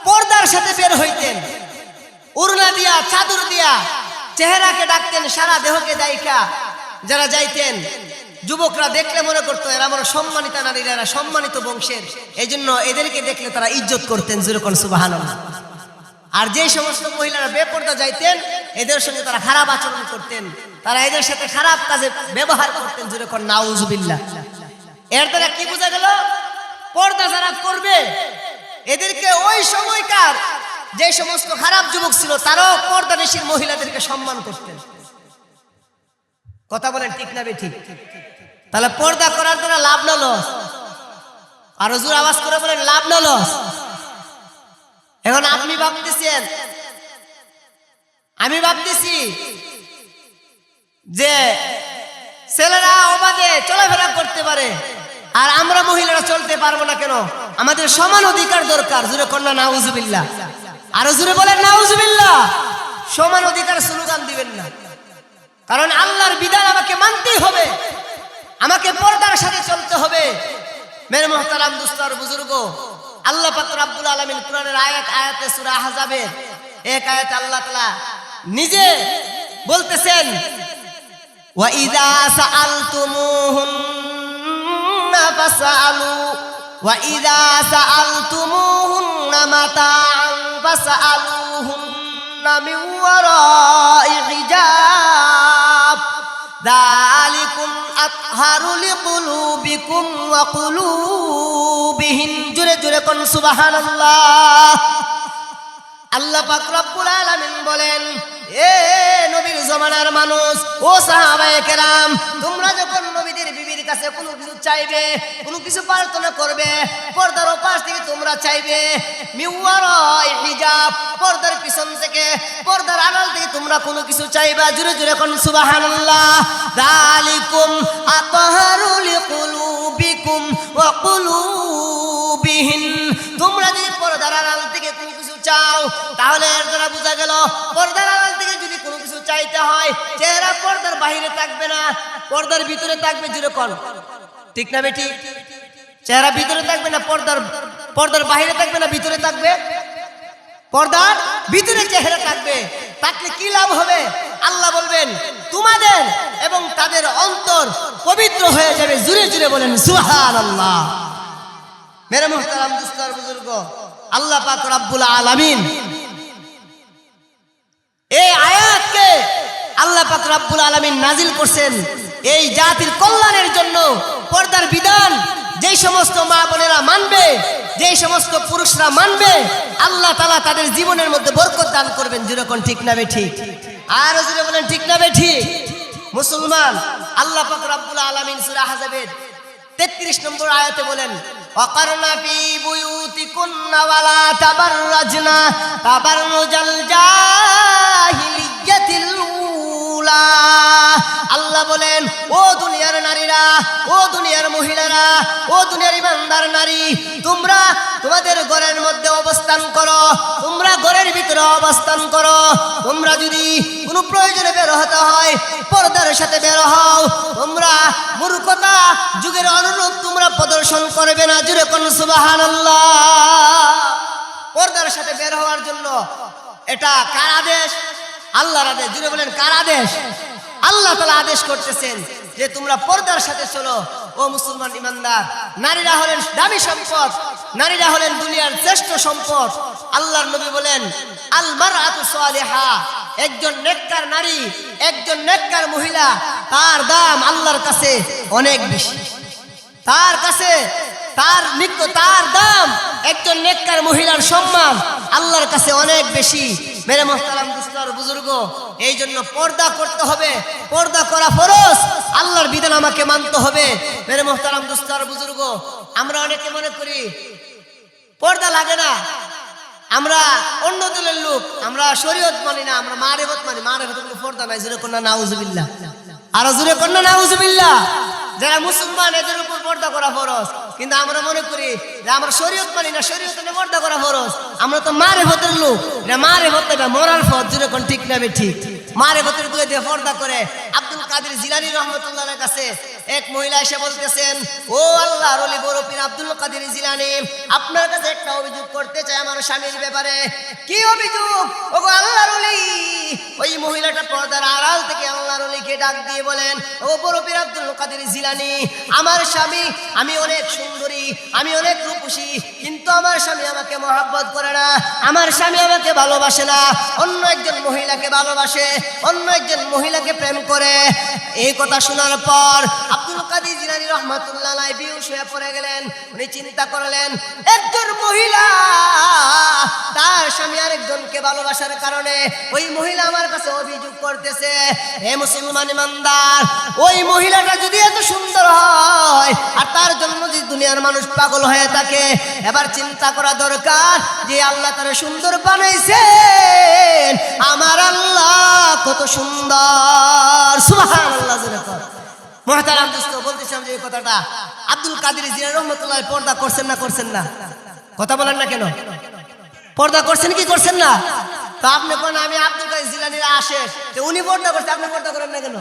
পর্দার সাথে বের হইতেন, উড়না দিয়া, চাদর দিয়া চেহারাকে ডাকতেন, সারা দেহকে দায়িকা যারা যাইতেন, যুবকরা দেখলে মনে করতো এরা মনে সম্মানিতা নারীরা, এরা সম্মানিত বংশের, এই জন্য এদেরকে দেখলে তারা ইজ্জত করতেন। যেরকম সুবহানাল্লাহ। আর যে সমস্ত মহিলারা বেপর্দা যাইতেন, এদের সঙ্গে তারা খারাপ আচরণ করতেন, তারা এদের সাথে খারাপ কাজে ব্যবহার করতেন। যেরকম নাউজুবিল্লাহ। এর দ্বারা কি বোঝা গেল? পর্দা যারা করবে এদেরকে ওই সময়কার যে সমস্ত খারাপ যুবক ছিল তারাও পর্দানিশীল মহিলাদেরকে সম্মান করতেন। কথা বলেন ঠিক না বেঠিক? তাহলে পর্দা করার দ্বারা লাভ না লস? আরো জোর আওয়াজ করে বলেন, লাভ না লস? এখন আপনি ভাবতেছেন, আমি ভাবতেছি যে ছেলেরা অবাধে চলাফেরা করতে পারে আর আমরা মহিলারা চলতে পারবো না কেন? আমাদের সমান অধিকার দরকার। জোরে কন্যা নাউজুবিল্লাহ। আরো জোরে বলেন নাউজুবিল্লাহ। সমান অধিকার স্লোগান দিবেন না, কারণ আল্লাহর বিধান আমাকে মানতেই হবে, আমাকে পর্দার সাথে চলতে হবে। মেরে মুহতারাম দুস্তার বুজুর্গ, আল্লাহ পাক রব্বুল আলামিন কোরআনের আয়াতে সূরা আহজাবের এক আয়াতে আল্লাহ তাআলা নিজে বলতেছেন, ওয়া ইযা সাআলতুমুহুন্না ফাসআলু ওয়া ইযা সাআলতুমুহুন্না মাতাআন ফাসআলুহুন্না মিন ওয়ারাই হিজাব যালিকুম আতহারু লিকুলুবিকুম ওয়া কুলুবিহিন। জোরে জোরে কোন সুবহানাল্লাহ। আল্লাহ পাক রব্বুল আলামিন বলেন, এ নবীর জমানার মানুষ, ও সাহাবায়ে কেরাম, তোমরা যখন নবীদের বিবির কাছে কোনো কিছু চাইবে, কোনো কিছু প্রার্থনা করবে, পর্দার ওপাশ থেকে তোমরা চাইবে, মিওয়ারাই হিজাব, পর্দার পিছন থেকে, পর্দার আড়াল থেকে তোমরা কোনো কিছু চাইবা। জোরে জোরে কোন সুবহানাল্লাহ। যালিকুম আতহারু লিকুল পর্দার আড়াল থেকে যদি কোনো কিছু চাইতে হয়, চেহারা পর্দার বাইরে থাকবে না, পর্দার ভিতরে থাকবে। যেরকম ঠিক না বেটি? চেহারা ভিতরে থাকবে না, পর্দার বাইরে থাকবে না, ভিতরে থাকবে? পর্দার ভিতরে চেহারা থাকবে। থাকলে কি লাভ হবে? আল্লাহ বলবেন তোমাদের এবং তাদের অন্তর পবিত্র হয়ে যাবে। জুড়ে জুড়ে বলেন সুবহানাল্লাহ। মেরে মুহতারাম দুস্তার বুজুর্গ, আল্লাহ পাক রব্বুল আলামিন এই আয়াতকে আল্লাহ পাক রব্বুল আলামিন নাজিল করছেন এই জাতির কল্যাণের জন্য। পর্দার বিধান যেই সমস্ত মা বোনেরা মানবে, যেই সমস্ত পুরুষরা মানবে, আল্লাহ তাআলা তাদের জীবনের মধ্যে বরকত দান করবেন। যেরকম ঠিক না বে ঠিক? আর জুড়ে বলেন ঠিক না বে ঠিক? মুসলমান, আল্লাহ পাক রব্বুল আলামিন সূরা আহজাবের 33 নম্বর আয়াতে বলেন ওয়াকারনা ফি বুয়ুতিকুন্না ওয়ালা তাবাররাজনা তাবাররুজাল জাহিলিয়াতিল উলা। আল্লাহ বলেন ও দুনিয়ার নারীরা, ও দুনিয়ার মহিলারা, ও দুনিয়ার ইমানদার নারী, তোমরা তোমাদের ঘরের মধ্যে অবস্থান করো, তোমরা ঘরের ভিতরে অবস্থান করো। তোমরা যদি কোনো প্রয়োজনে বের হতে হয় পর্দার সাথে বের হও। তোমরা মূর্খতা যুগের অনুরূপ তোমরা প্রদর্শন করবে না। জুড়ে কোন সুবহানাল্লাহ। পর্দার সাথে বের হওয়ার জন্য এটা কার আদেশ? আল্লাহর আদেশ। জুড়ে বলেন কার আদেশ? আল্লাহ তাআলা আদেশ করতেছেন যে তোমরা পর্দার সাথে চলো। ও মুসলমান ইমানদার, নারীরা হলেন দামি সম্পদ, নারীরা হলেন দুনিয়ার শ্রেষ্ঠ সম্পদ। আল্লাহর নবী বলেন আল মারআতু সালিহা, একজন নেককার নারী, একজন নেককার মহিলা, তার দাম আল্লাহর কাছে অনেক বেশি। তার কাছে তার দাম, একজন নেককার মহিলার সম্মান আল্লাহর কাছে অনেক বেশি। মেরে মুহতারাম দুস্তার বুজুর্গ, এই জন্য পর্দা করতে হবে। পর্দা করা ফরজ, আল্লাহর বিধান আমাকে মানতে হবে। মেরে মুহতারাম দুস্তার বুজুর্গ, আমরা অনেকে মনে করি পর্দা লাগে না, আমরা অন্য দলের লোক, আমরা শরীয়ত মানি না, আমরা মারেফত মানি। মারেফত কোনো পর্দা নাই। জোরে কন্যা নাউজুবিল্লাহ। আর জোরে কন্যা নাউজুবিল্লাহ। যারা মুসলমান এদের উপর পর্দা করা ফরজ, কিন্তু আমরা মনে করি যে আমরা শরীয়ত মানি না, শরীয়তে পর্দা করা ফরজ। আমরা তো মারেফতের লোক, এটা মারেফত, এটা মরার ফত। জোরে কোন ঠিক না বে ঠিক? মারেফতের দুয়ে দিয়ে পর্দা করে। আব্দুল কাদের জিলানী রহমতুল্লাহর কাছে এক মহিলা এসে বলতেছেন ও আল্লাহর ওলি বড় পীর আব্দুল কাদের জিলানী, আপনার কাছে একটা অভিযোগ করতে চাই আমার স্বামীর ব্যাপারে। কি অভিযোগ? ওগো আল্লাহর ওলি। ওই মহিলাটা পর্দার আড়াল থেকে আল্লাহর ওলিকে ডাক দিয়ে বলেন ও বড় পীর আব্দুল কাদের জিলানী, আমার স্বামী, আমি অনেক সুন্দরী, আমি অনেক রূপসী, কিন্তু আমার স্বামী আমাকে মহব্বত করে না, আমার স্বামী আমাকে ভালোবাসে না, অন্য একজন মহিলাকে ভালোবাসে, অন্য একজন মহিলাকে প্রেম করে। এই কথা শোনার পর আব্দুল কাদের জিলানী রহমাতুল্লাহ আলাইহি বেহুশ হয়ে পড়ে গেলেন। উনি চিন্তা করলেন একজন মহিলা তার স্বামী আরেকজনকে ভালোবাসার কারণে ওই মহিলা আমার কাছে অভিযোগ করতেছে। হে মুসলমান ইমানদার, ওই মহিলাটা যদি এত সুন্দর হয় আর তার জন্য যদি দুনিয়ার মানুষ পাগল হয়ে থাকে, এবার চিন্তা করা দরকার যে আল্লাহ তার সুন্দর বানাইছেন, আমার আল্লাহ কত সুন্দর। সুবহানাল্লাহ। মুহতারাম দোস্ত, বলতেছিলাম যে এই কথাটা আব্দুল কাদের জিলানী রহমাতুল্লাহ পর্দা করছেন না করছেন না? কথা বলেন না কেন? পর্দা করছেন কি করছেন না? তো আপনি কোন আমি আব্দুল কাদের জিলানীর আশেক, তো উনি পর্দা করছে, আপনি পর্দা করেন না কেন?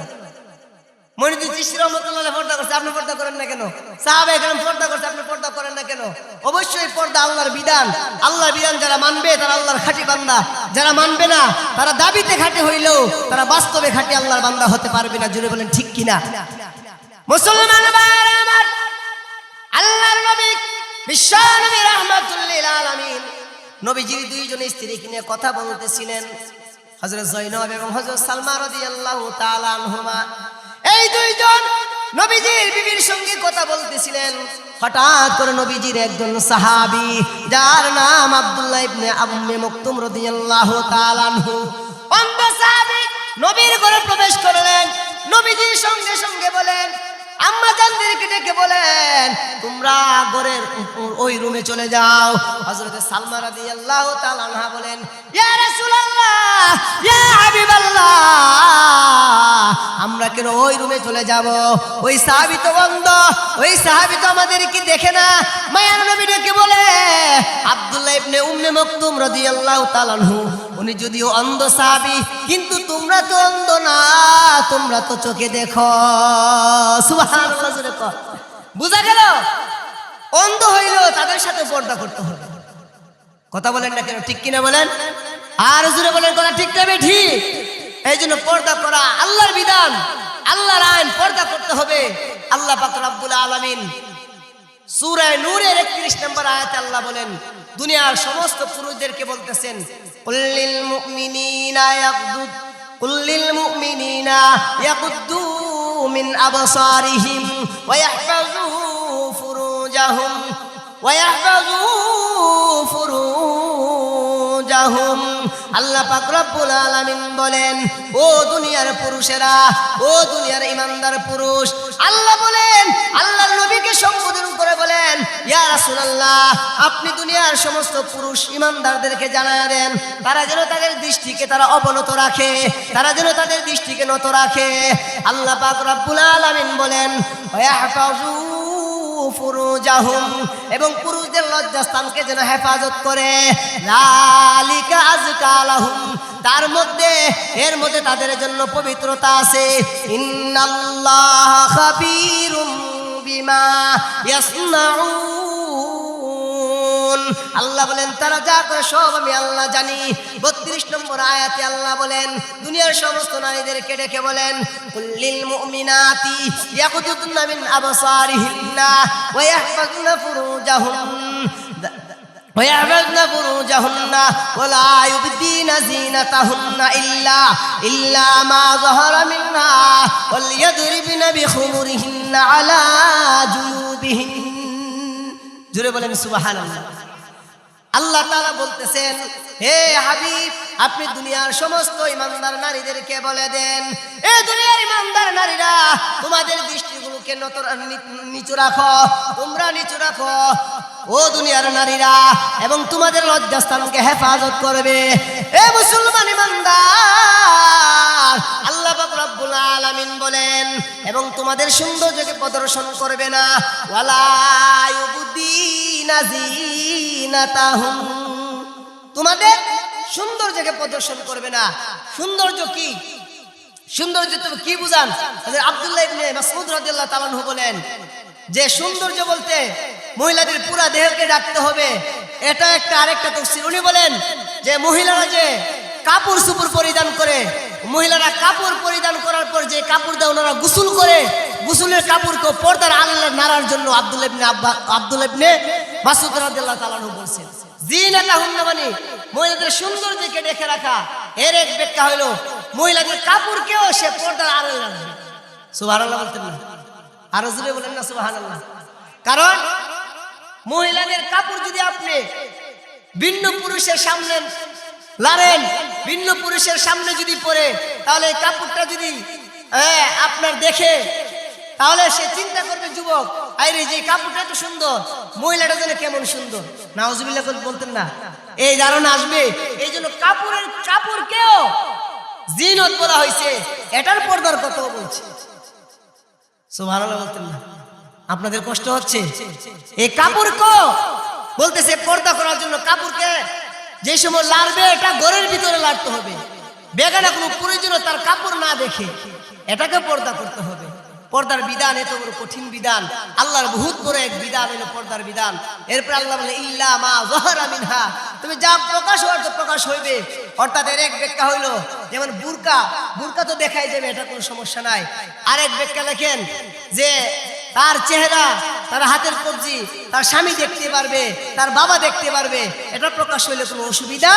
মনিদুল চিশতি রহমাতুল্লাহ পর্দা করছে, আপনি পর্দা করেন না কেন? সাহাবায়ে কেরাম পর্দা করছে, আপনি পর্দা করেন না কেন? অবশ্যই পর্দা আল্লাহর বিধান। আল্লাহর বিধান যারা মানবে তারা আল্লাহর খাঁটি বান্দা, যারা মানবে না তারা দাবিতে খাঁটি হইলেও তারা বাস্তবে খাঁটি আল্লাহর বান্দা হতে পারবে না। জুড়ে বলেন ঠিক কিনা? মুসলমান ভাইরা আমার, আল্লাহর নবী বিশ্ব নবী রাহমাতুল লিল আলামিন নবীজির দুইজন স্ত্রীকে নিয়ে কথা বলতেছিলেন, হযরত যায়েনব এবং হযরত সালমা রাদিয়াল্লাহু তাআলা আনহুমা। এই দুইজন নবীজির বিবির সঙ্গে কথা বলতেছিলেন। হঠাৎ করে নবীজির একজন সাহাবী যার নাম আব্দুল্লাহ ইবনে উম্মে মাকতুম রাদিয়াল্লাহু তাআলা আনহু, অন্ধ সাহাবী নবীর ঘরে প্রবেশ করলেন। নবীজির সঙ্গে সঙ্গে বলেন, আম্মা জানদেরকে ডেকে বলেন তোমরা ঘরের ওই রুমে চলে যাও। হযরত সালমা রাদিয়াল্লাহু তাআলা আনহা বলেন, ইয়া রাসূলুল্লাহ, ইয়া হাবিবাল্লাহ, আমরা কেন ওই রুমে চলে যাব? ওই সাহাবী তো অন্ধ, ওই সাহাবী তো আমাদেরকে দেখে না। মায়ার নবী ডেকে বলে, আব্দুল্লাহ ইবনে উম্মে মাকতুম রাদিয়াল্লাহু তাআলা আনহু, উনি যদিও অন্ধ সাহাবী, কিন্তু তোমরা তো অন্ধ না, তোমরা তো চোখে দেখো। সুবহানাল্লাহ জোরে কও। বুঝা গেল? অন্ধ হইলেও তাদের সাথে পর্দা করতে হবে। কথা বলেন না কেন? ঠিক কিনা বলেন? আর জোরে বলেন কথা ঠিক না ঠিক? এই জন্য পর্দা করা আল্লাহর বিধান, আল্লাহর আইন, পর্দা করতে হবে। আল্লাহ পাক রব্বুল আলামিন সূরা নূরের 31 নম্বর আয়াতে আল্লাহ বলেন, দুনিয়ার সমস্ত পুরুষদেরকে বলতেছেন, কুল্লিল মুমিনিনা ইয়াগুদ্দু মিন আবসারিহিম ওয়া ইয়াহফাযু ফুরুজাহুম। আল্লাহ পাক রব্বুল আলামিন বলেন, ও দুনিয়ার পুরুষেরা, ও দুনিয়ার ইমানদার পুরুষ, আল্লাহ বলেন, আল্লাহর নবীকে সম্বোধন করে বলেন, ইয়া রাসূলুল্লাহ, আপনি দুনিয়ার সমস্ত পুরুষ ইমানদারদেরকে জানায় দেন, তারা যেন তাদের দৃষ্টিকে তারা অবনত রাখে, তারা যেন তাদের দৃষ্টিকে নত রাখে। আল্লাহ পাক রব্বুল আলামিন বলেন, ওয়াহফাযু ফুরুজাহুম, এবং পুরুষদের লজ্জাস্থানকে যেন হেফাজত করে। যালিকা আযকা লাহুম, তার মধ্যে এর মধ্যে তাদের জন্য পবিত্রতা আছে। ইন্নাল্লাহা খাবীরুম বিমা ইয়াসনাউন, আল্লাহ বলেন তারা যা করে সব আমি আল্লাহ জানি। 32 নম্বর আয়াতে আল্লাহ বলেন, দুনিয়ার সমস্ত নারীদেরকে ডেকে বলেন, কুল্লিল মুমিনাতি ইয়াগুদুদনা মিন আবসারিহিন্না ওয়া ইয়াহফাযনা ফুরুজাহুন্না ওয়া লা ইউবদিনা যিনাতাহুন্না ইল্লা মা যাহারা মিনহা ওয়াল ইয়াদরিবনা বিখুমুরিহিন্না আলা জুনুবিহিন। জোরে বলেন সুবহানাল্লাহ। আল্লাহ তাআলা বলতেছেন, হে হাবিব, আপনি দুনিয়ার সমস্ত ইমানদার নারীদেরকে বলে দেন, এ দুনিয়ার ইমানদার নারীরা, তোমাদের দৃষ্টিগুলোকে নিচু রাখো, তোমরা নিচু রাখো ও দুনিয়ার নারীরা, এবং তোমাদের লজ্জাস্থানকে হেফাজত করবে। এ মুসলমান ইমানদার, আল্লাহ পাক রব্বুল আলামিন বলেন, এবং তোমাদের সৌন্দর্যকে প্রদর্শন করবে না। ওয়ালা ইউবদিনা যিনাতাহুম, তোমাদের সৌন্দর্যকে প্রদর্শন করবে না। সৌন্দর্য কি? সৌন্দর্য তুমি কি বুঝান? আব্দুল্লাহ ইবনে মাসউদ রাদিয়াল্লাহু তাআলা আনহু বলেন যে সৌন্দর্য বলতে মহিলাদের পুরো দেহকে ঢাকতে হবে, এটা একটা। আরেকটা তাফসীর উনি বলেন যে মহিলারা যে কাপড় সুপুর পরিধান করে, মহিলারা কাপড় পরিধান করার পর যে কাপড় দেয় ওনারা গোসল করে, গোসলের কাপড়কে পর্দার আড়ালে নাড়ার জন্য আব্দুল্লাহ ইবনে মাসউদ রাদিয়াল্লাহু তাআলা আনহু বলেন, যিনাতাহুন্না মানে মহিলাদের সৌন্দর্যকে ঢেকে রাখা। এর এক ব্যাখ্যা হলো মহিলাদের কাপড়কেও সে পর্দার আড়ালে রাখবে। সুবহানাল্লাহ বলতেন না? আরো জোরে বলেন না সুবহানাল্লাহ। কারণ মহিলাদের কাপড় যদি আপনি ভিন্ন পুরুষের সামনে লারেন, ভিন্ন পুরুষের সামনে যদি পরে, তাহলে এই কাপড়টা যদি আপনার দেখে, তাহলে সে চিন্তা করবে, যুবক, আরে যে কাপড়টা এত সুন্দর, মহিলাটা যেন কেমন সুন্দর। নাউজুবিল্লাহ বলতেন না? এই ধারণা আসবে। এই জন্য কাপড়কেও জিনত বলা হয়েছে, এটার পর্দার কথা বলছে। সুবহানাল্লাহ বলতেন না? আপনাদের কষ্ট হচ্ছে? এই কাপড়কে বলতেছে পর্দা করার জন্য। কাপড়কে যে সময় লাড়বে, এটা ঘরের ভিতরে লাড়তে হবে, বেগানা কোনো প্রয়োজনে তার কাপড় না দেখে, এটাকে পর্দা করতে হবে। পর্দার বিধান এত বড় কঠিন বিধান, আল্লাহর বহুত বড় এক বিধান হলো পর্দার বিধান। এরপর আল্লাহ বলে, ইল্লা মা যাহারা মিনহা, তুমি যা প্রকাশ হওয়ার তো প্রকাশ হইবে। অর্থাৎ এর এক ব্যাখ্যা হইলো, যেমন বুরকা তো দেখাই যাবে, এটা কোনো সমস্যা নাই। আরেক ব্যাখ্যা লেখেন যে তার চেহারা, তার হাতের কবজি তার স্বামী দেখতে পারবে, তার বাবা দেখতে পারবে, এটা প্রকাশ হইলে কোনো অসুবিধা,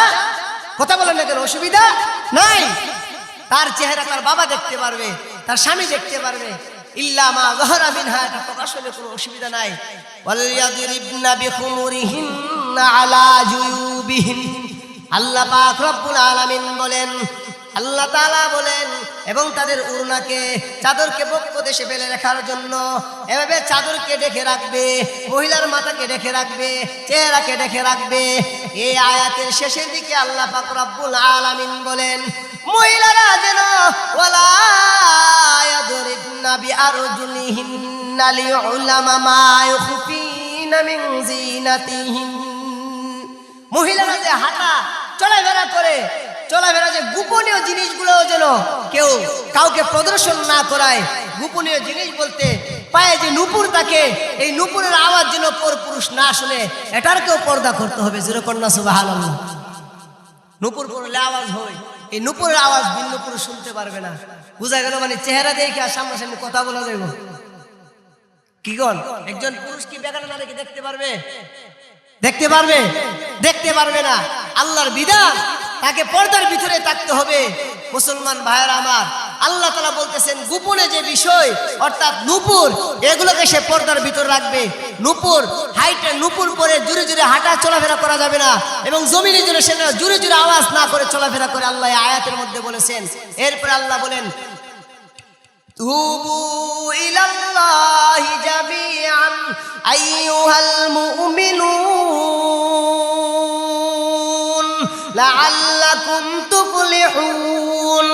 কথা বলেন না কেন, অসুবিধা নাই। তার চেহারা তার বাবা দেখতে পারবে, তার স্বামী দেখতে পারবে। ইল্লা মা যাহারা মিনহা, এটা প্রকাশ হলে কোনো অসুবিধা নাই। ওয়ালিয়াদরিবনা বিখুমুরিহিন্না আলা জুয়ুবিহিন, আল্লাহ পাক রব্বুল আলামিন বলেন, আল্লাহ তাআলা বলেন, এবং তাদের উড়নাকে, চাদরকে বক্ষ দেশে ফেলে রাখার জন্য এভাবে চাদরকে ঢেকে রাখবে, মহিলার মাথাকে ঢেকে রাখবে, চেহারাকে ঢেকে রাখবে। এই আয়াতের শেষের দিকে আল্লাহ পাক রব্বুল আলামিন বলেন, মহিলারা যেন ওয়ালা ইয়াদরিবনা বিআরজুলিহিন্না লিউলামা মা ইউখফিনা মিন যিনাতিহিন, মহিলারা যে হাঁটা চলাফেরা করে, চলাফেরা যে গোপনীয় জিনিসগুলো যেন কেউ কাউকে প্রদর্শন না করায়। গোপনীয় জিনিস বলতে পায়ে যে নূপুর থাকে, এই নূপুরের আওয়াজ যেন পরপুরুষ না শুনে, এটার কেউ পর্দা করতে হবে। যেরকম না সুবহানাল্লাহ। নূপুর পরলে আওয়াজ হয়, এই নূপুরের আওয়াজ ভিন্ন পুরুষ শুনতে পারবে না। বুঝা গেল? মানে চেহারা দেখে আর সামনাসামনি কথা বলা যাইব কি গণ? একজন পুরুষ কি বেগানা নারীকে দেখতে পারবে? দেখতে পারবে? দেখতে পারবে না। আল্লাহর বিধান, তাকে পর্দার ভিতরে থাকতে হবে। মুসলমান ভাইয়েরা আমার, আল্লাহ তাআলা বলতেছেন গোপনে যে বিষয় অর্থাৎ নূপুর, এগুলোকে সে পর্দার ভিতরে রাখবে। নূপুর হাইটে নূপুর পরে জোরে জোরে হাঁটা চলাফেরা করা যাবে না, এবং জমিনে জোরে সে জোরে জোরে আওয়াজ না করে চলাফেরা করে আল্লাহ এই আয়াতের মধ্যে বলেছেন। এরপরে আল্লাহ বলেন তুবু ইলাল্লাহি জামিআন আইয়ুহাল মুমিনুন লাআল্লাকুম তুফলিহুন।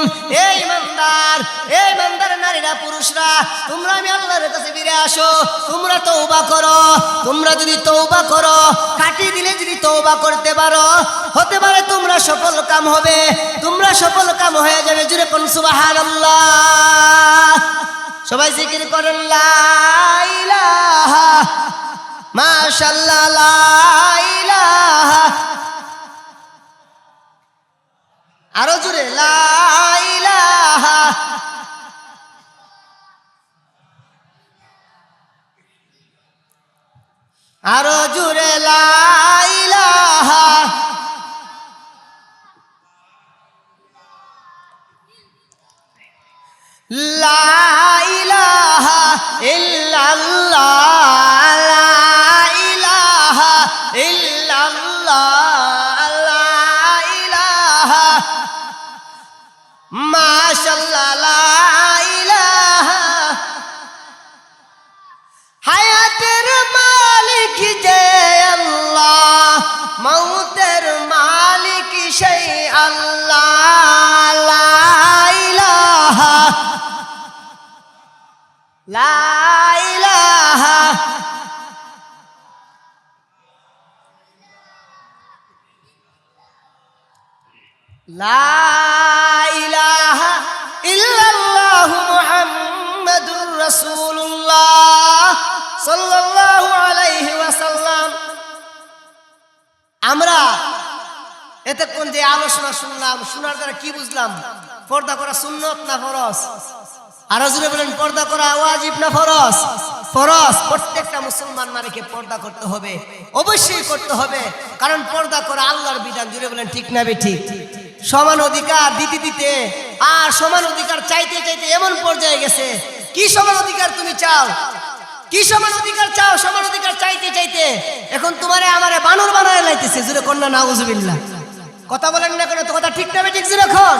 এই ইমানদার, এই ইমানদার নারীরা পুরুষরা, তোমরা আমি আল্লাহর কাছে ফিরে আসো, তোমরা তওবা করো। তোমরা যদি তওবা করো, কাটি দিলে যদি তওবা করতে পারো, হতে পারে তোমরা সফল কাম হবে, তোমরা সফল কাম হয়ে যাবে। জুড়ে কোন সুবহানাল্লাহ। সবাই জিকির করেন লা ইলাহা মাশাআল্লাহ, লা ইলাহা। আরো জোরে লা ইলাহা। আরো জোরে লা ইলাহা। লা ইলাহা ইল্লাল্লাহ, লা ইলাহা ইল্লাল্লাহ, লা ইলাহা মাশাআল্লাহ, লা ইলাহা। হায়াতের মালিক যে আল্লাহ, মৌতের মালিক সেই আল্লাহ। লা ইলাহা, লা ইলাহা। লা ইলাহা ইল্লাল্লাহু মুহাম্মাদুর রাসূলুল্লাহ সাল্লাল্লাহু আলাইহি ওয়াসাল্লাম। আমরা এতক্ষণ যে আলোচনা শুনলাম, শোনার দ্বারা কি বুঝলাম? পর্দা করা সুন্নত না ফরজ? আরো জোরে বলেন, পর্দা করা ওয়াজিব না ফরজ? ফরজ। প্রত্যেকটা মুসলমান নারীকে পর্দা করতে হবে, অবশ্যই করতে হবে, কারণ পর্দা করা আল্লাহর বিধান। জুড়ে বলেন ঠিক না বেঠিক? সমান অধিকার দিতে দিতে আর সমান অধিকার চাইতে চাইতে এমন পর্যায়ে গেছে, কি সমান অধিকার তুমি চাও? কি সমান অধিকার চাও? সমান অধিকার চাইতে চাইতে এখন তোমারে আমারে বানর বানায় লাইতেছে। জুড়ে কন্যা নাউজুবিল্লাহ। কথা বলেন না কেন? তো কথা ঠিক না বেঠিক? যখন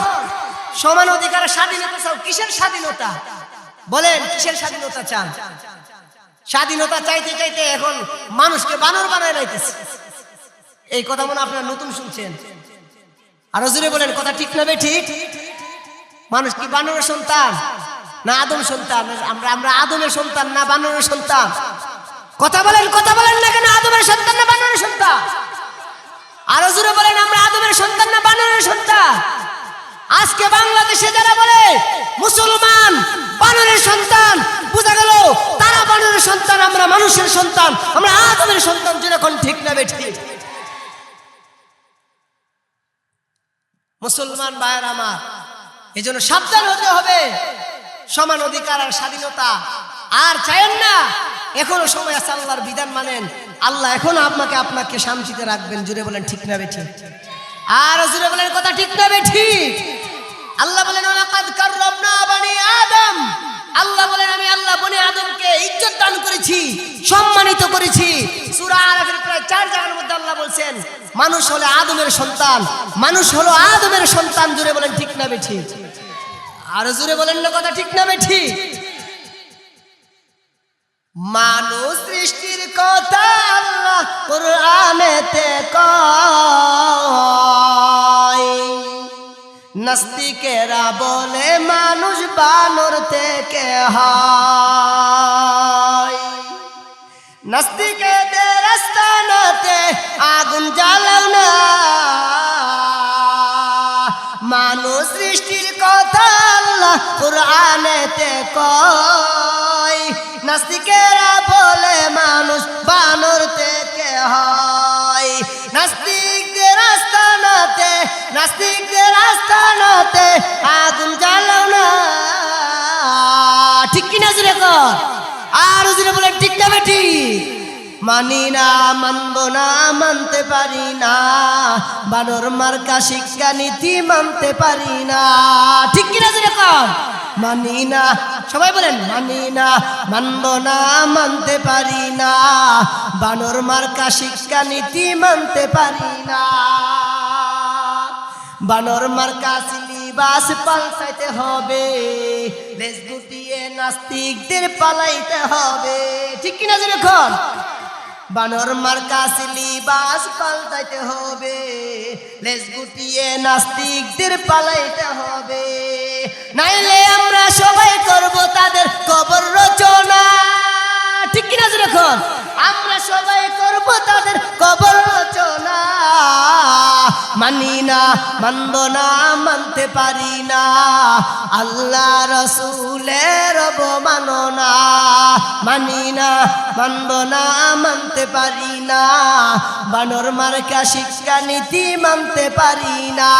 সমান অধিকার স্বাধীনতা চাও, কিসের স্বাধীনতা বলেন? কিসের স্বাধীনতা চান? স্বাধীনতা চাইতে চাইতে এখন মানুষকে বানর বানায় লাইতেছে। এই কথা মনে আপনারা নতুন শুনছেন? আরো জোরে বলেন, কথা ঠিক না বেঠিক? মানুষ কি বানরের সন্তান না আদম সন্তান? আমরা আদমের সন্তান না বানরের সন্তান? কথা বলেন, কথা বলেন না কেন? আদমের সন্তান না বানরের সন্তান? আরো জোরে বলেন, আমরা আদমের সন্তান না বানরের সন্তান? আজকে বাংলাদেশে যারা বলে মুসলমান বানরের সন্তান, বোঝা গেল তারা বানরের সন্তান, আমরা মানুষের সন্তান, আমরা আদমের সন্তান। যেরকম ঠিক না বেঠিক? মুসলমান ভাইয়ের আমার, এই জন্য সাবধান হতে হবে। সমান অধিকার আর স্বাধীনতা আর চাইেন না। এখনো সময় আছে, আল্লাহর বিধান মানেন, আল্লাহ এখনো আপনাকে শান্তিতে রাখবেন। জুড়ে বলেন ঠিক না বেঠিক? আর জুড়ে বলেন, কথা ঠিক না বেঠিক? আল্লাহ বলেন ওয়ালাকাদ কাররামনা বানি আদম। আল্লাহ বলেন আমি আল্লাহ বনি আদমকে ইজ্জত দান করেছি, সম্মানিত করেছি। সূরা আরাফের প্রায় 4 জায়গার মধ্যে আল্লাহ বলছেন মানুষ হলো আদমের সন্তান, মানুষ হলো আদমের সন্তান। জুড়ে বলেন ঠিক না বেঠিক? আর জুড়ে বলেন না, কথা ঠিক না বেঠিক? মানুষ সৃষ্টির কথা আল্লাহ কুরআনেতে কয়, নাস্তিকেরা বলে মানুষ বানর থেকে হয়। নাস্তিকেদের আস্তানাতে আগুন জ্বালাও না, কুরআনেতে কয় নাস্তিকেরা বলে মানুষ বানর থেকে হয়। নাস্তিকদের আস্তানাতে আগুন জ্বালাও না, ঠিক কিনা জুড়ে কর, আর জুড়ে বলে ঠিক না বেটি? মানি না, মানব না, মানতে পারি না, বানর মার্কা শিক্ষা নীতি মানতে পারি না, ঠিক কিনা জুড়ে কর? মানি না, সবাই বলেন মানি না, মানব না, মানতে পারি না, বানর মার্কা শিক্ষা নীতি মানতে পারি না। বানর মার্কা সিলেবাস পাল্টাইতে হবে, লেজ গুটিয়ে নাস্তিকদের পালাইতে হবে, ঠিক কিনা জোরে কর? বানর মার্কা সিলেবাস পাল্টাইতে হবে, লেজ গুটিয়ে নাস্তিকদের পালাইতে হবে, নাইলে আমরা সবাই করব তাদের কবর রচনা, ঠিক কিনা জোরে কর? আমরা সবাই করব তাদের কবর রচনা। মানি না, মানব না, মানতে পারি না, আল্লাহ রসুলের অবমাননা। মানি না, মানব না, মানতে পারি না, বানর মার্কা শিক্ষা নীতি মানতে পারি না।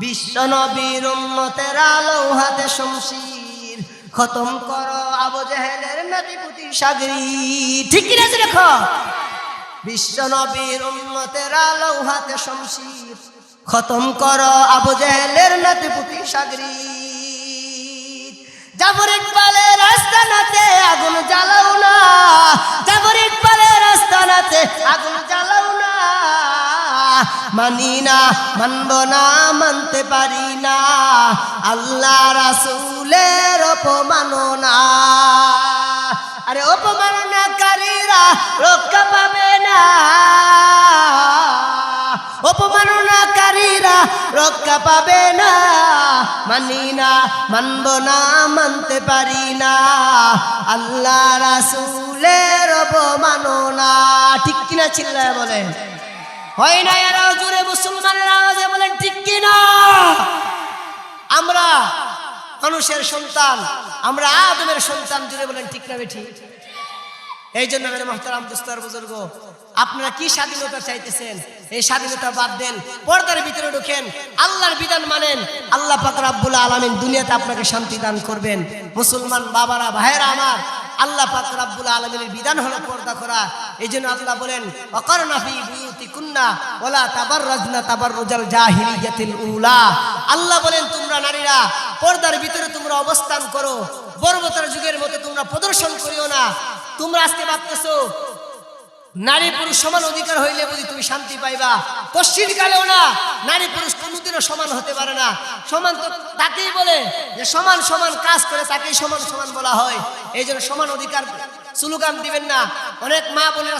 বিশ্ব নবীর উম্মতের আলো হাতে শমশির, খতম করো আবু জেহেলের নাতিপুতি সাগরি, ঠিক কিনা দেখো? বিশ্ব নবীর উম্মতের আলো হাতে শমশির, খতম করো আবু জেহেলের নাতিপুতি সাগরি। জাফর ইকবালের আস্তানাতে আগুন জ্বালাও না, জাফর ইকবালের আস্তানাতে আগুন জ্বালাও না। মানি না, মানব না, মানতে পারি না, আল্লাহ রাসূলের অপমাননা। আরে অপমাননাকারীরা রক্ষা পাবে না, অপমাননাকারীরা রক্ষা পাবে না। মানি না, মানব না, মানতে পারি না, আল্লাহ রাসূলের অপমাননা, ঠিক কিনা চিল্লায় বলেন? হয় না? এরা জোরে মুসলমানের আওয়াজে বলেন ঠিক কিনা? আমরা মানুষের সন্তান, আমরা আদমের সন্তান, জোরে বলেন ঠিক না বেঠি? এই জন্য মেরে মুহতারাম দোস্তার বুজুর্গ, আপনারা কি স্বাধীনতা চাইতেছেন? এই স্বাধীনতা বাদ দেন, পর্দার ভিতরে ঢোকেন, আল্লাহর বিধান মানেন, আল্লাহ পাক রব্বুল আলামিন দুনিয়াতে আপনাকে শান্তি দান করবেন। মুসলমান বাবারা, ভাইয়েরা আমার, আল্লাহ পাক রব্বুল আলামিনের বিধান হলো পর্দা করা। এই জন্য আল্লাহ বলেন ওয়াকারনা ফি বুয়ুতিকুন্না ওয়ালা তাবাররাজনা তাবাররুজাল জাহিলিয়াতিল উলা। আল্লাহ বলেন তোমরা নারীরা পর্দার ভিতরে তোমরা অবস্থান করো, বর্বরতার যুগের মতো তোমরা প্রদর্শন করিও না। তোমরা আজকে ভাবতেছো নারী পুরুষ সমান অধিকার হইলে বুঝি তুমি শান্তি পাইবা, কশ্চিন কালেও না। নারী পুরুষ কোনোদিনও সমান হতে পারে না। সমান তো তাকেই বলে যে সমান সমান কাজ করে তাকেই সমান সমান বলা হয়। এই জন্য সমান অধিকার স্লোগান দিবেন না। অনেক মা বোনেরা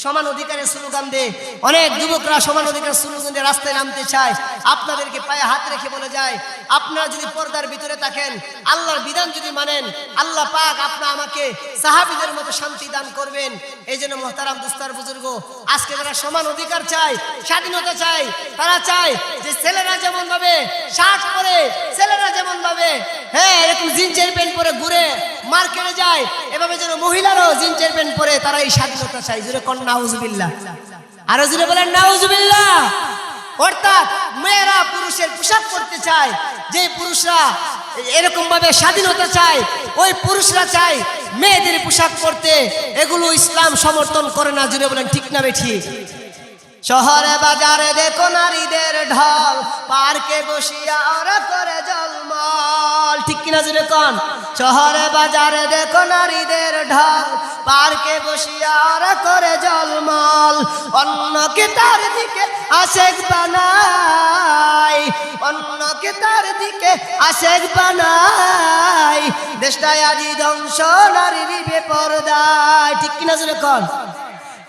সমান অধিকারের স্লোগান দেয়, অনেক যুবকরা সমান অধিকারের স্লোগান দিয়ে রাস্তায় নামতে চায়। আপনাদেরকে পায়ে হাত রেখে বলে যায়, আপনারা যদি পর্দার ভিতরে থাকেন, আল্লাহর বিধান যদি মানেন, আল্লাহ পাক আপনারা আমাকে সাহাবীদের মতো শান্তি দান করবেন। এই জন্য মুহতারাম দুস্তার বুজুর্গ, আজকে যারা সমান অধিকার চায়, স্বাধীনতা চায়, তারা চায় যে ছেলেরা যেমন ভাবে শার্ট পরে, ছেলেরা যেমন ভাবে এরকম জিন্সের প্যান্ট পরে ঘুরে মার্কেটে যায়, এভাবে যেন মহিলারাও জিন্সের প্যান্ট পরে, তারা এই স্বাধীনতা চায়। জোরে কোন নাউজুবিল্লাহ, আরো জোরে বলেন নাউজুবিল্লাহ। অর্থাৎ মেয়েরা পুরুষের পোশাক পরতে চায়, যে পুরুষরা এরকম ভাবে স্বাধীনতা চায়, ওই পুরুষরা চায় মেয়েদের পোশাক পরতে। এগুলো ইসলাম সমর্থন করে না। জুড়ে বলেন ঠিক না বেঠি? শহরে বাজারে দেখো নারীদের ঢল, পার্কে বসিয়া ওরা করে জলমল, ঠিক কিনা জুড়ে কোন? শহরে বাজারে দেখো নারীদের ঢল, পার্কে বসিয়া ওরা করে জলমল। অন্যকে তার দিকে আশেক বানাই, অন্যকে তার দিকে আশেক বানাই। দেশটায় আজি ধ্বংস নারীর বেপরদায়, ঠিক কিনা জুড়ে কোন?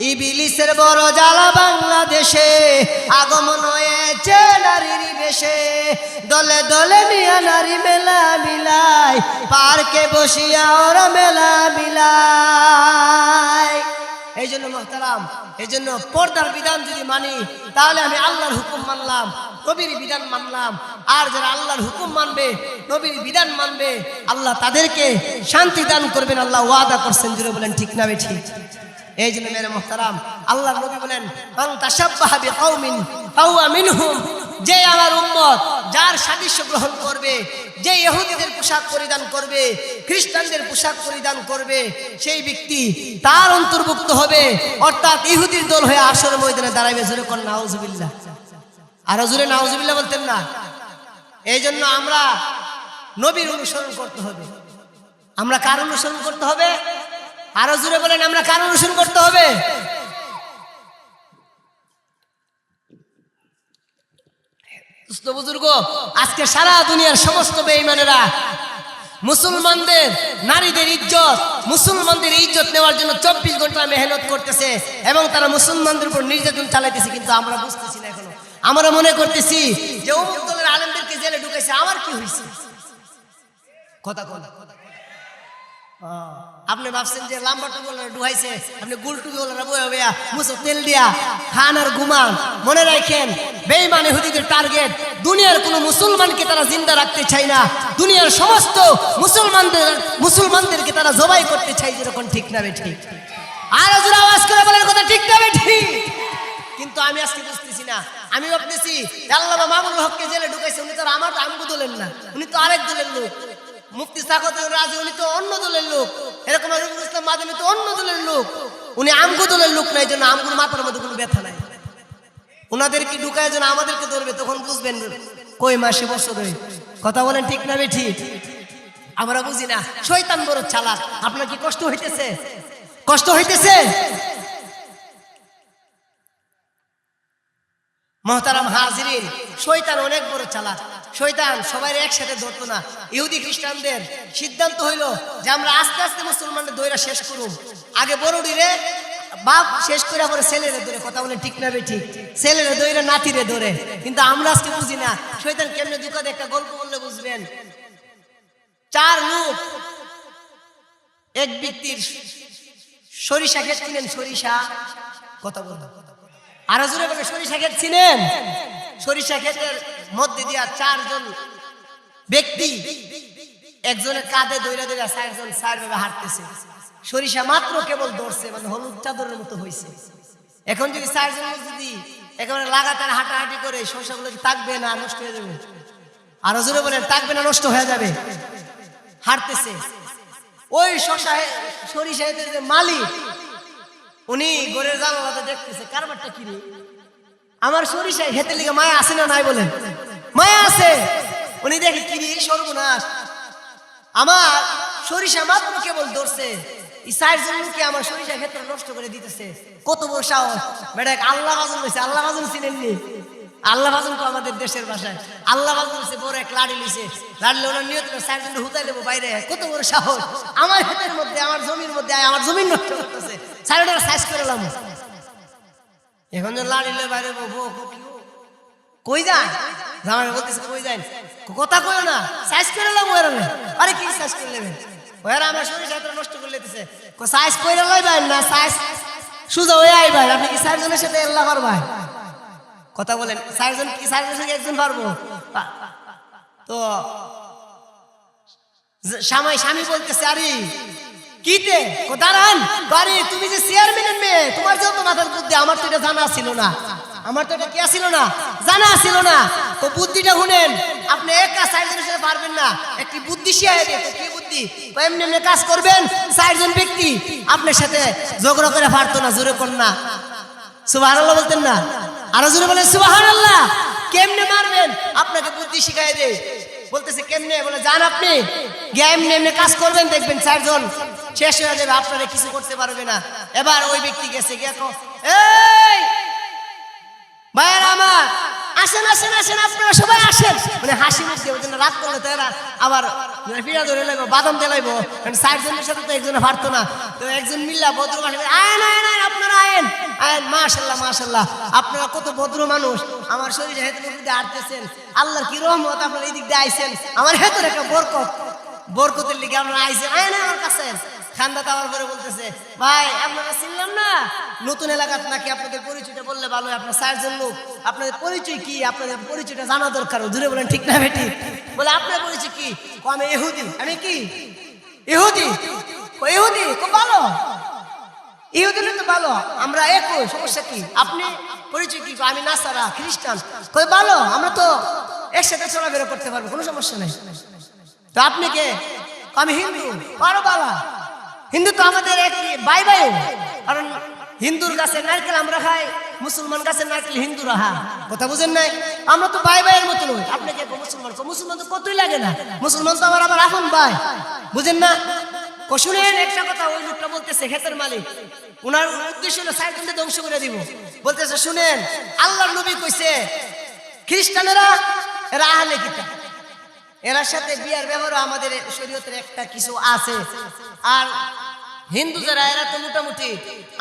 ইবলিসের বড় জ্বালা বাংলাদেশে, আগমন হয়েছে নারীর বেশে। দলে দলে নিয়া নারী মেলা মিলাই, পার্কে বসিয়া ওরা মেলা মিলাই। এই জন্য মুহতারাম, এই জন্য পর্দার বিধান যদি মানি তাহলে আমি আল্লাহর হুকুম মানলাম, নবীর বিধান মানলাম। আর যারা আল্লাহর হুকুম মানবে, নবীর বিধান মানবে, আল্লাহ তাদেরকে শান্তি দান করবেন, আল্লাহ ওয়াদা করছেন। জুড়ে বলেন ঠিক না ঠিক? এই জন্য মেরে মুহতারাম, আল্লাহর নবী বলেন মান তাশাব্বাহা বিকাউমিন ফাহুয়া মিনহুম, যে আমার উম্মত যার সাদৃশ্য গ্রহণ করবে, যে ইহুদিদের পোশাক পরিধান করবে, খ্রিস্টানদের পোশাক পরিধান করবে, সেই ব্যক্তি তার অন্তর্ভুক্ত হবে, অর্থাৎ ইহুদির দল হয়ে আসর ময়দানে দাঁড়াবে। জোরে কোন নাউজুবিল্লাহ, আর জোরে নাউজুবিল্লাহ বলতেন না? এই জন্য আমরা নবীর অনুসরণ করতে হবে। আমরা কার অনুসরণ করতে হবে? আরো জোরে বলেন, আমরা কার অনুসরণ করতে হবে? বুজুর্গ, আজকে সারা দুনিয়ার সমস্ত বেঈমানেরা মুসলমানদের নারীদের ইজ্জত, মুসলমানদের ইজ্জত নেওয়ার জন্য 24 ঘন্টা মেহনত করতেছে এবং তারা মুসলমানদের উপর নির্যাতন চালাইতেছে, কিন্তু আমরা বুঝতেছি না এখনো। আমরা মনে করতেছি যে অমুক দলের আলেমদেরকে জেলে ঢুকাইছে, আমার কি হয়েছে? কথা কোন আপনি ভাবছেন যে লাম্বা টুকুলা ডুহাইছে, আপনি গুল টুকুলা বয়ে বয়া মুসো তেল দিয়া খান আর ঘুমান। মনে রাখেন, বেঈমান ইহুদিদের টার্গেট দুনিয়ার কোন মুসলমানকে তারা জিন্দা রাখতে চায় না, দুনিয়ার সমস্ত মুসলমানদেরকে তারা জবাই করতে চায়। যেরকম ঠিক না ঠিক? আর জোরে আওয়াজ করে বলার কথা ঠিক না ঠিক? কিন্তু আমি আজকে বুঝতেছি না। আমি ভাবতেছি আল্লামা মামুনুল হককে জেলে ঢুকাইছে, উনি তো আমার আমগো দলের না, উনি তো আরেক দলের লোক। মুফতি সাখাওয়াত রাজি উনি তো অন্য দলের লোক, এরকম রফিকুল ইসলাম মাদানী তো অন্য দলের লোক, উনি আমগো দলের লোক না। এই জন্য আমগুর মাথার মধ্যে কোনো ব্যথা নাই। ওনাদেরকে ঢুকায় যেন আমাদেরকে ধরবে, তখন বুঝবেন কই মাসে বছরে। কথা বলেন ঠিক না ঠিক? আমরা বুঝি না, শয়তান বড় চালাক। আপনার কি কষ্ট হইতেছে? কষ্ট হইতেছে? মুহতারাম হাজিরিন, শয়তান অনেক বড় চালাক। শয়তান সবাই একসাথে ধরতো না। ইহুদি খ্রিস্টানদের সিদ্ধান্ত হইল যে আমরা আস্তে আস্তে মুসলমানদের দইরা শেষ করুম। আগে বড়ডিরে বাপ শেষ করে পরে ছেলেরে ধরে। কথা বলে ঠিক না ঠিক? ছেলেরে দইরা নাতিরে ধরে। কিন্তু আমরা আজকে বুঝি না শয়তান কেমনে দুঃখে। একটা গল্প বললে বুঝবেন। 4 লোক এক ব্যক্তির সরিষা ক্ষেত চিনেন? সরিষা, কথা বল আরো জোরে বলে, সরিষা ক্ষেত চিনেন? সরিষা ক্ষেতের মধ্যে দিয়া 4 জন ব্যক্তি একজনের কাঁধে দইরা দইরা 4 জন 4 ভাবে হাঁটতেছে। সরিষা মাত্র কেবল ধরছে, মানে হলুদ চাদরের মতো হয়েছে। এখন যদি 4 জন যদি একেবারে লাগাতার হাঁটাহাঁটি করে, সরিষাগুলো কি থাকবে না নষ্ট হয়ে যাবে? আরো জোরে বলেন, থাকবে না নষ্ট হয়ে যাবে? হাঁটতেছে ওই সরিষা ক্ষেতের যে মালিক, উনি ঘরের জানালাতে দেখতেছে কারবারটা কি রে, আমার সরিষায় খেতে লিগে মায়া আছে না নাই? বলেন মায়া আছে। উনি দেখে কি রে, সর্বনাশ, আমার সরিষা মাত্র কেবল ধরছে, এই 4 জন লোকে আমার সরিষা ক্ষেত্রে নষ্ট করে দিতেছে। কত বড় সাহস! বেটা আল্লাহ বাজন হয়েছে। আল্লাহ বাজন চিনেননি? আল্লাহ বাজন তো আমাদের দেশের ভাষায় আল্লাহ বাজন হয়েছে। বড় এক লাড়ি লিছে, লাড়লে ওনার নিয়ত 4 জন হুতাই দেবো বাইরে। কত বড় সাহস! আমার ক্ষেতের মধ্যে, আমার জমির মধ্যে আমার জমিন নষ্ট করতেছে। 4 জনের সাইজ করে লাম। এখন যে লাড়িলে বাইরে কই যায়? জামাই বলতেছে কই যায়? কথা কইও না, সাইজ করে লাম। আরে কি সাইজ করে নেবেন? ওরা আমার সরিষা নষ্ট করে লেতেছে। সাইজ করে লইবেন না, সাইজ সুজা হয়ে আইবেন। আপনি কি 4 জনের সাথে আল্লাহ পারবেন? কথা বলেন, 4 জন কি 4 জনের সাথে একজন পারবো? তো স্বামী বলতেছে আরে কিতে দাঁড়ান, বাড়ি তুমি যে চেয়ারম্যানের মেয়ে, তোমার যত মাথার বুদ্ধি, আমার তো এটা জানা ছিল না। আমার তো এটা কি ছিল না, জানা ছিল না। তো বুদ্ধিটা শুনেন, আপনি একা 4 জনের সাথে পারবেন না, একটি বুদ্ধি শিখাই দেব। কি বুদ্ধি? এমনি এমনি কাজ করবেন, 4 জন ব্যক্তি আপনার সাথে ঝগড়া করে পারতো না। জোরে কোন না সুবহানাল্লাহ বলতেন না? আরো জোরে বলেন সুবহানাল্লাহ। কেমনে মারবেন আপনাকে বুদ্ধি শিখাই দেয়। বলতেছে কেমনে? বলে যান আপনি গিয়ে এমনি এমনি কাজ করবেন, দেখবেন 4 জন শেষ হয়ে যাবে, আপনারা কিছু করতে পারবে না। এবার ওই ব্যক্তি গেছে, গিয়ে এই ভাইয়ের আমার আসেন আসেন আসেন, আপনারা সবাই আসেন। মানে হাসি মুখে ওই জন্য রাত করলে তারা আবার ফিরা ধরে লাগবো, বাদাম তেলাইবো। 4 জনের সাথে তো একজনে পারতো না। তো একজন মিল্লা ভদ্র মানুষ, আয়েন আয়েন আয়েন, আপনারা আয়েন আয়েন। মাশাল্লাহ মাশাল্লাহ, আপনারা কত ভদ্র মানুষ। আমার শরীরে হেতু মধ্যে আটতেছেন, আল্লাহর কি রহমত, আপনারা এই দিক দিয়ে আইসেন। আমার হেতুর একটা বরকতের লিগে আপনারা আইসেন। আয়েন আমার কাছে ঠান্ডা তাওয়ার পরে বলতেছে, ভাই আপনারা চিনলাম না, নতুন এলাকাত নাকি আপনাদের পরিচয়টা বললে ভালো হয়, আপনার 4 জন লোক, আপনাদের পরিচয় কি, আপনাদের পরিচয়টা জানা দরকার। জুড়ে বলেন ঠিক না বেটি? বলে আপনার পরিচয় কি? আমি ইহুদি। আমি কি ইহুদি? ইহুদি খুব ভালো, ইহুদি তো ভালো, আমরা একই, সমস্যা কি? আপনি পরিচয় কি? আমি নাসারা, খ্রিস্টান। কই ভালো, আমরা তো একসাথে চলাফেরা করতে পারবো, কোনো সমস্যা নেই। তো আপনি কে? আমি হিন্দু। আরো বাবা, হিন্দু তো আমাদের একই ভাই ভাই, কারণ হিন্দুর গাছের নারকেল আমরা খাই, মুসলমান গাছের নারকেল হিন্দুরা হা। কথা বুঝেন নাই? আমরা তো ভাই ভাইয়ের মতো নই। আপনি কে? মুসলমান। মুসলমান তো কতই লাগে না, মুসলমান তো আমার আবার আপন ভাই, বুঝেন না? শুনেন একটা কথা, ওই লোকটা বলতেছে, ক্ষেতের মালিক, ওনার উদ্দেশ্য হলো সাইকেলটা ধ্বংস করে দিব। বলতেছে শুনেন, আল্লাহর নবী কইছে খ্রিস্টানেরা এরা আহলে কিতাব, এরার সাথে বিয়ার ব্যবহার আমাদের শরীয়তের একটা কিছু আছে, আর হিন্দু যারা এরা তো মোটামুটি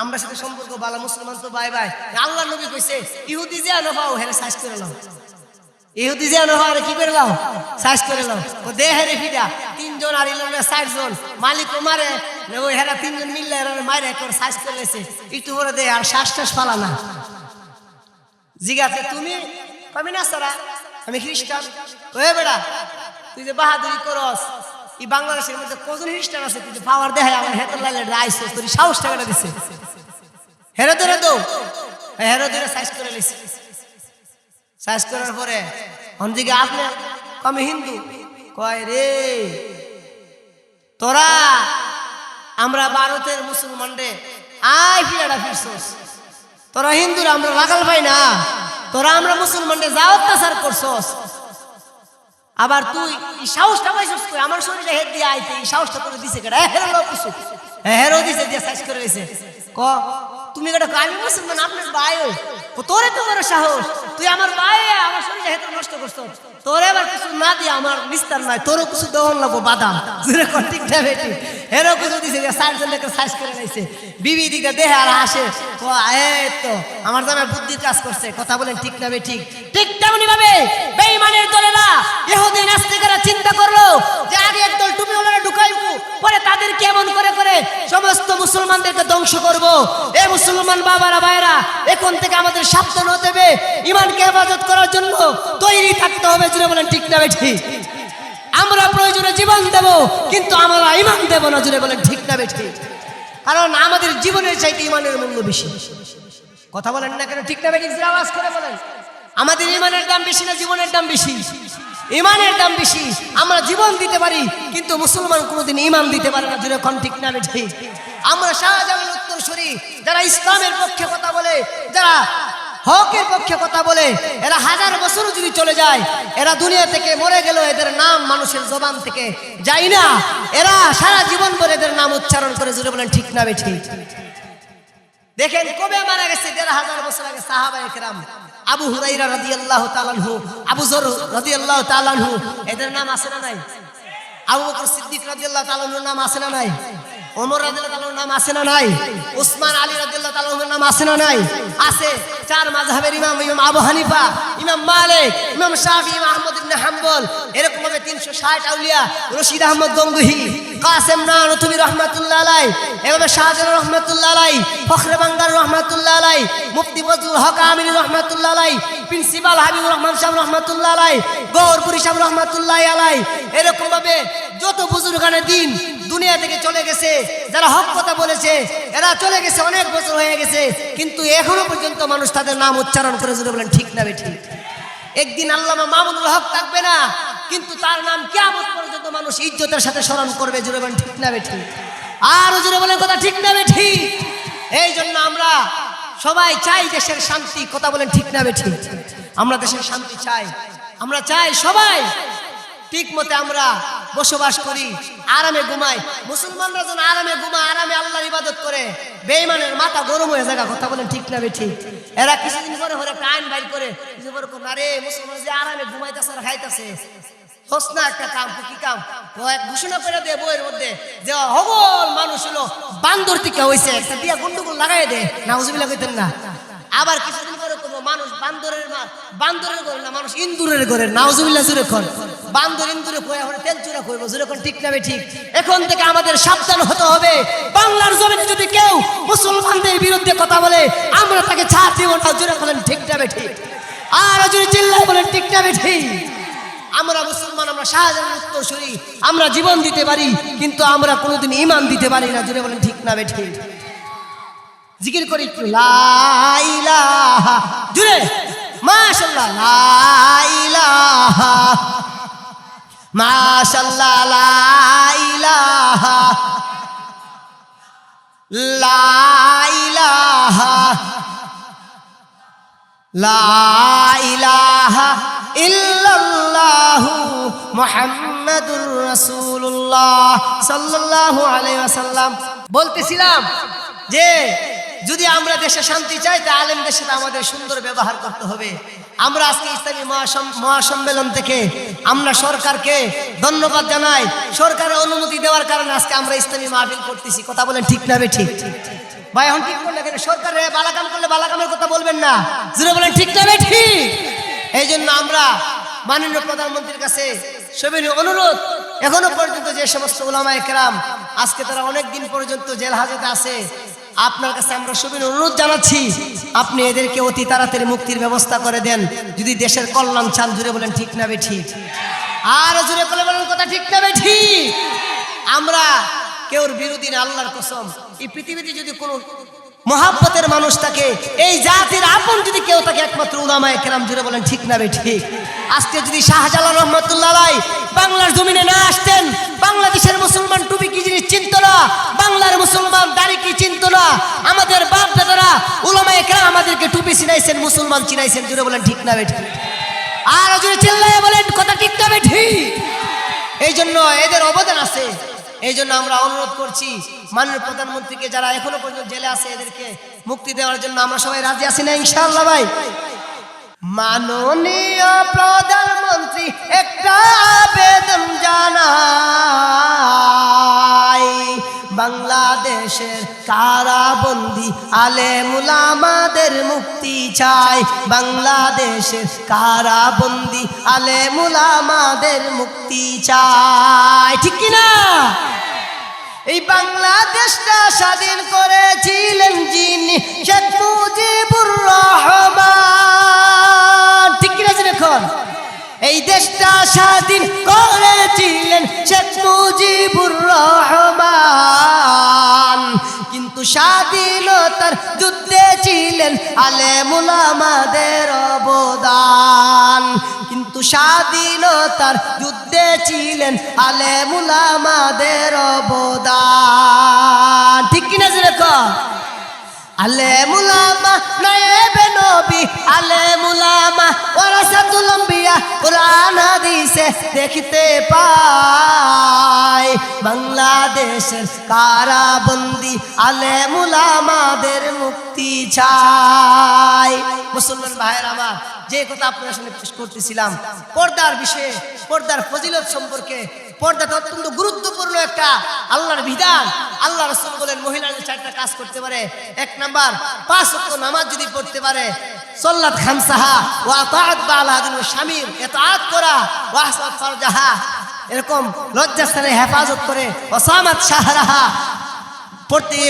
আমরা সাথে সম্পর্ক ভালো, মুসলমান তো ভাই ভাই। আল্লাহর নবী কইছে ইহুদি যে আনবাও হেরে সাইজ করে নাও, ইহুদি যে আনবাও কি করে নাও, সাইজ করে নাও। ও দেহের ফিডা 3 জন আর ইলনে 4 জন মালিক মারে, ওই হেরা 3 জন মিললে এরা মাইরে একবার সাইজ করে লেছে, একটু পরে দে আর শ্বাস টাস ফালা না। জিগাতে তুমি, আমি না সারা, আমি খ্রিস্টান। ওই বেড়া তুই যে বাহাদুরি করস, এই বাংলাদেশের মধ্যে কজন খ্রিস্টান আছে, তুই যে পাওয়ার দেখায় আমার হেতর লাইলে রাইস তোর সাহস টাকাটা দিছে, হেরে ধরে দো, হেরে ধরে সাইজ করে লেছে। সাইজ করার পরে অন্যদিকে আপনি, আমি হিন্দু। কয় রে তোরা আমরা ভারতের মুসলমান রে আয় ফিরাটা ফিরছস, তোরা হিন্দুরা আমরা লাগাল পাই না, তোরা আমরা মুসলমান রে যা অত্যাচার করছস, আবার তুই এই সাহসটা পাইছস কই? আমার শরীরে হেড দিয়ে আইতে এই সাহসটা করে দিছে কেডা? হেরো লোক কিছু হেরো দিছে, দিয়ে সাইজ করে দিছে। ক তুমি কেডা? আমি মুসলমান, আপনার ভাই। ও তোরে তো বড় সাহস, তুই আমার ভাই, আমার শরীরে হেড নষ্ট করছস, তোরে আবার কিছু না দিয়ে আমার নিস্তার নাই, তোরও কিছু দেওয়ান লাগবো বাদাম। জুরে কোন ঠিক না বেটি? হেরো কিছু দিছে, দিয়ে 4 জন লেখা সাইজ করে নিছে। বিবি দিকে দেহে আর হাসে, ও এই তো আমার জামাই বুদ্ধির কাজ করছে। কথা বলেন ঠিক না বে? ঠিক। ঠিক তেমনি ভাবে বেঈমানের দলেরা, ইহুদি নাস্তিকেরা চিন্তা করলো যে আগে একদল টুপি ওলারে ঢুকাইবো, পরে তাদেরকে এমন করে করে সমস্ত মুসলমানদেরকে ধ্বংস করব। এই মুসলমান বাবারা ভাইরা, এখন থেকে আমাদের সাবধান হতে হবে, ঈমানকে হেফাজত করার জন্য তৈরি থাকতে হবে। জুড়ে বলেন ঠিক না বে? ঠিক। আমরা প্রয়োজনে জীবন দেব, কিন্তু আমরা ঈমান দেব না। জুড়ে বলেন ঠিক না বে? ঠিক। কারণ আমাদের জীবনের চাইতে ঈমানের মূল্য বেশি। কথা বলেন না কেন? ঠিক না বে? ঠিক আওয়াজ করে বলেন। আমাদের ঈমানের দাম বেশি না জীবনের দাম বেশি? ঈমানের দাম বেশি। আমরা জীবন দিতে পারি, কিন্তু মুসলমান কোনোদিন ঈমান দিতে পারে না। জুড়ে কোন ঠিক না বে? ঠিক। আমরা শাহজাহানের উত্তরসূরি, যারা ইসলামের পক্ষে কথা বলে, যারা হকের পক্ষে কথা বলে, এরা 1000 বছর যদি চলে যায়, এরা দুনিয়া থেকে মরে গেল, এদের নাম মানুষের জবান থেকে যায় না। এরা সারা জীবন ধরে এদের নাম উচ্চারণ করে। জুড়ে বলেন ঠিক না বে? ঠিক। দেখেন কবে মারা গেছে? 1500 বছর আগে সাহাবায়ে কেরাম। আবু হুরাইরা রাদিয়াল্লাহু তাআলা আনহু, আবু যর রাদিয়াল্লাহু তাআলা আনহু, এদের নাম আছে না নাই? আবু বকর সিদ্দিক রাদিয়াল্লাহু তাআলা আনহুর নাম আছে না নাই? ওমর রাদিয়াল্লাহু তাআলার নাম আছে না নাই? উসমান আলী রাদিয়াল্লাহু তাআলার নাম আছে না নাই? আছে। 4 মাযহাবের ইমাম, ইমাম আবু হানিফা, ইমাম মালিক, ইমাম শাফি, ইমাম আহমদ ইবনে হাম্বল, এরকম ভাবে 360 আউলিয়া, রশিদ আহমদ গঙ্গুহি, কাসেম নানুতুবি রাহমাতুল্লাহ আলাইহি, এভাবে শাহজালাল রাহমাতুল্লাহ আলাইহি, ফখরে বাংলার রাহমাতুল্লাহ আলাইহি, মুফতি ফজলুল হক আমিনী রাহমাতুল্লাহ আলাইহি, প্রিন্সিপাল হাবিবুর রহমান সাহেব রাহমাতুল্লাহ আলাইহি, গৌরপুরী সাহেব রাহমাতুল্লাহ আলাইহি, এরকম ভাবে যত বুজুর্গানে দিন দুনিয়া থেকে চলে গেছে, যারা হক কথা বলেছে, এরা চলে গেছে, অনেক বছর হয়ে গেছে, কিন্তু এখনো পর্যন্ত মানুষ তাদের নাম উচ্চারণ করে। জুড়ে বলেন ঠিক না বে? ঠিক। একদিন আল্লামা মামুনুল হক থাকবে না, কিন্তু তার নাম কিয়ামত পর্যন্ত মানুষ ইজ্জতের সাথে স্মরণ করবে। জুড়ে বলেন ঠিক না বে? ঠিক। আর জুড়ে বলেন কথা ঠিক না বে? ঠিক। এই জন্য আমরা সবাই চাই দেশের শান্তি। কথা বলেন ঠিক না বে? ঠিক। আমরা দেশের শান্তি চাই, আমরা চাই সবাই ঠিক মতে আমরা বসবাস করি, আরামে ঘুমাই। মুসলমানরা যেন আরামে ঘুমায়, আরামে আল্লাহর ইবাদত করে। বেঈমানের মাথা গরম হয়ে যায়। কথা বলেন ঠিক না বে? ঠিক। এরা কিছুদিন পরে পরে একটা আইন বাইর করে, কিছু পরে আরে মুসলমান যে আরামে ঘুমাইতেছে আর খাইতেছে, হোস না একটা কাম। কি কাম? ঘোষণা করে দেয় বইয়ের মধ্যে যে হগল মানুষ হলো বান্দর থেকে হয়েছে, একটা দিয়া গন্ডগোল লাগাই দে। নাউজুবিল্লাহ কইতেন না? আবার কিছুদিন পরে মানুষ বান্দরের ঘরে না, মানুষ ইন্দুরের ঘরে। নাউজুবিল্লাহ জুরে খন। বান্দর ইন্দুরে কয়ে হলে তেল চুরা কইব, যেরকম ঠিক না ঠিক। এখন থেকে আমাদের সাবধান হতে হবে। বাংলার জমিনে যদি কেউ মুসলমানদের বিরুদ্ধে কথা বলে আমরা তাকে ছাড় দিব না, জোরে বলেন ঠিক না ঠিক। আর যদি চিল্লায় বলেন ঠিক না ঠিক। আমরা মুসলমান, আমরা শাহজাহানের উত্তরসূরি, আমরা জীবন দিতে পারি কিন্তু আমরা কোনোদিন ঈমান দিতে পারি না, জোরে বলেন ঠিক না ঠিক। জিকির করি একটু লা ইলাহা, জোরে মাশাআল্লাহ, লা ইলাহা মাশাআল্লাহ, লা ইলাহা, লা ইলাহা, লা ইলাহা ইল্লাল্লাহু মুহাম্মাদুর রাসূলুল্লাহ সাল্লাল্লাহু আলাইহি ওয়াসাল্লাম। বলতেছিলাম যে যদি আমরা দেশে শান্তি চাই তা আলেমদের সাথে আমাদের সুন্দর ব্যবহার করতে হবে। আমরা আজকে ইসলামী মহাসম্মেলন থেকে আমরা সরকারকে ধন্যবাদ জানাই। সরকারের অনুমতি দেওয়ার কারণে আজকে আমরা ইসলামী মাহফিল করতেছি। কথা বলেন ঠিক না ঠিক? ভাই এখন ঠিক করলে সরকারে বালাকাম করলে বালাকামের কথা বলবেন না, জুড়ে বলেন ঠিক না ঠিক। এই জন্য আমরা মাননীয় প্রধানমন্ত্রীর কাছে সবিনয় অনুরোধ, এখনো পর্যন্ত যে সমস্ত উলামায়ে কেরাম আজকে তারা অনেক দিন পর্যন্ত জেল হাজতে আছে, আপনার কাছে আমরা সবিনয় অনুরোধ জানাচ্ছি আপনি এদেরকে অতি তাড়াতাড়ি মুক্তির ব্যবস্থা করে দেন, যদি দেশের কল্যাণ চান। জুড়ে বলেন ঠিক না ঠিক। আর জুড়ে বলেন কথা ঠিক না ঠিক। আমরা কেউর বিরোধী না, আল্লাহর কসম। এই পৃথিবীতে যদি কোনো মহাব্বতের মানুষ থাকে, এই জাতির আপন যদি কেউ থাকে, একমাত্র উলামায়ে কেরাম। জুড়ে বলেন ঠিক না ঠিক। আজকে যদি শাহজালাল রহমাতুল্লাহ আলাইহি বাংলার জমিনে না আসতেন, বাংলাদেশের মুসলমান টুপি কি জিনিস চিনত না, বাংলার মুসলমান দাড়ি কি চিনত না, আমাদের বাপ দাদারা উলামায়ে কেরাম আমাদেরকে টুপি চিনাইছেন, মুসলমান চিনাইছেন। জুড়ে বলেন ঠিক না ঠিক। আর যদি চিল্লায় বলেন কথা ঠিক না ঠিক। এই জন্য এদের অবদান আছে। এই জন্য আমরা অনুরোধ করছি মাননীয় প্রধানমন্ত্রীকে, যারা এখনো পর্যন্ত জেলে আছে এদেরকে মুক্তি দেওয়ার জন্য আমরা সবাই রাজি আছি না ইনশাআল্লাহ ভাই? মাননীয় প্রধানমন্ত্রী একটা আবেদন জানাই, বাংলাদেশের কারাবন্দী আলেম উলামাদের মুক্তি চাই, বাংলাদেশের কারাবন্দী আলেম উলামাদের মুক্তি চাই। ঠিক কি না? এই বাংলাদেশটা স্বাধীন করেছিলেন যিনি, শেখ মুজিবুর রহমান। ঠিক কিনা? দেখুন, এই দেশটা স্বাধীন করেছিলেন শেখ মুজিবুর রহমান, কিন্তু স্বাধীনতার যুদ্ধে ছিলেন আলেম উলামাদের অবদান, কিন্তু স্বাধীনতার যুদ্ধে ছিলেন আলেম উলামাদের অবদান। ঠিক কিনা? যেরকম আলেম উলামা নায়েবে নবী, আলেম উলামা ওয়ারাসাতুল আম্বিয়া, কুরআন হাদিসে দেখতে পাই, বাংলাদেশের কারাবন্দী আলেম উলামাদের মুক্তি চাই। মুসলমান ভাইয়ের আমার, যে কথা আপনার সামনে পেশ করতেছিলাম পর্দার বিষয়ে, পর্দার ফজিলত সম্পর্কে। পর্দাটা অত্যন্ত গুরুত্বপূর্ণ একটা আল্লাহর বিধান। আল্লাহ রাসূল বলেন মহিলাদের 4টা কাজ করতে পারে। 1 নাম্বার, 5 ওয়াক্ত নামাজ যদি পড়তে পারে, সাল্লাত খামসাহা ওয়া আতাআত বালাহা, স্বামীর ইতাআত করা, ওয়া আহসানাত ফারজাহা, এরকম লজ্জাস্থানের হেফাজত করে, ওয়া সামাত শাহরাহা, প্রতি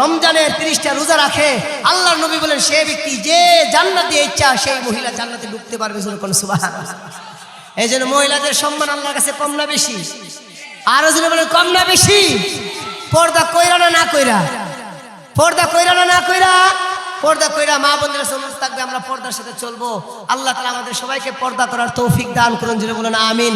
রমজানের 30টা রোজা রাখে। আল্লাহর নবী বলেন সে ব্যক্তি যে জান্নাতে ইচ্ছা সেই মহিলা জান্নাতে ঢুকতে পারবে। সুবহানাল্লাহ। এই জন্য মহিলাদের সম্মান আল্লাহর কাছে কম না বেশি? আরো যদি বলেন কম না বেশি? পর্দা কইরা না না কইরা? পর্দা কইরা না না কইরা? পর্দা কইরা মা বোনদের সুন্নাত থাকবে, আমরা পর্দার সাথে চলবো। আল্লাহ তাআলা আমাদের সবাইকে পর্দা করার তৌফিক দান করুন। জোরে বলেন আমিন।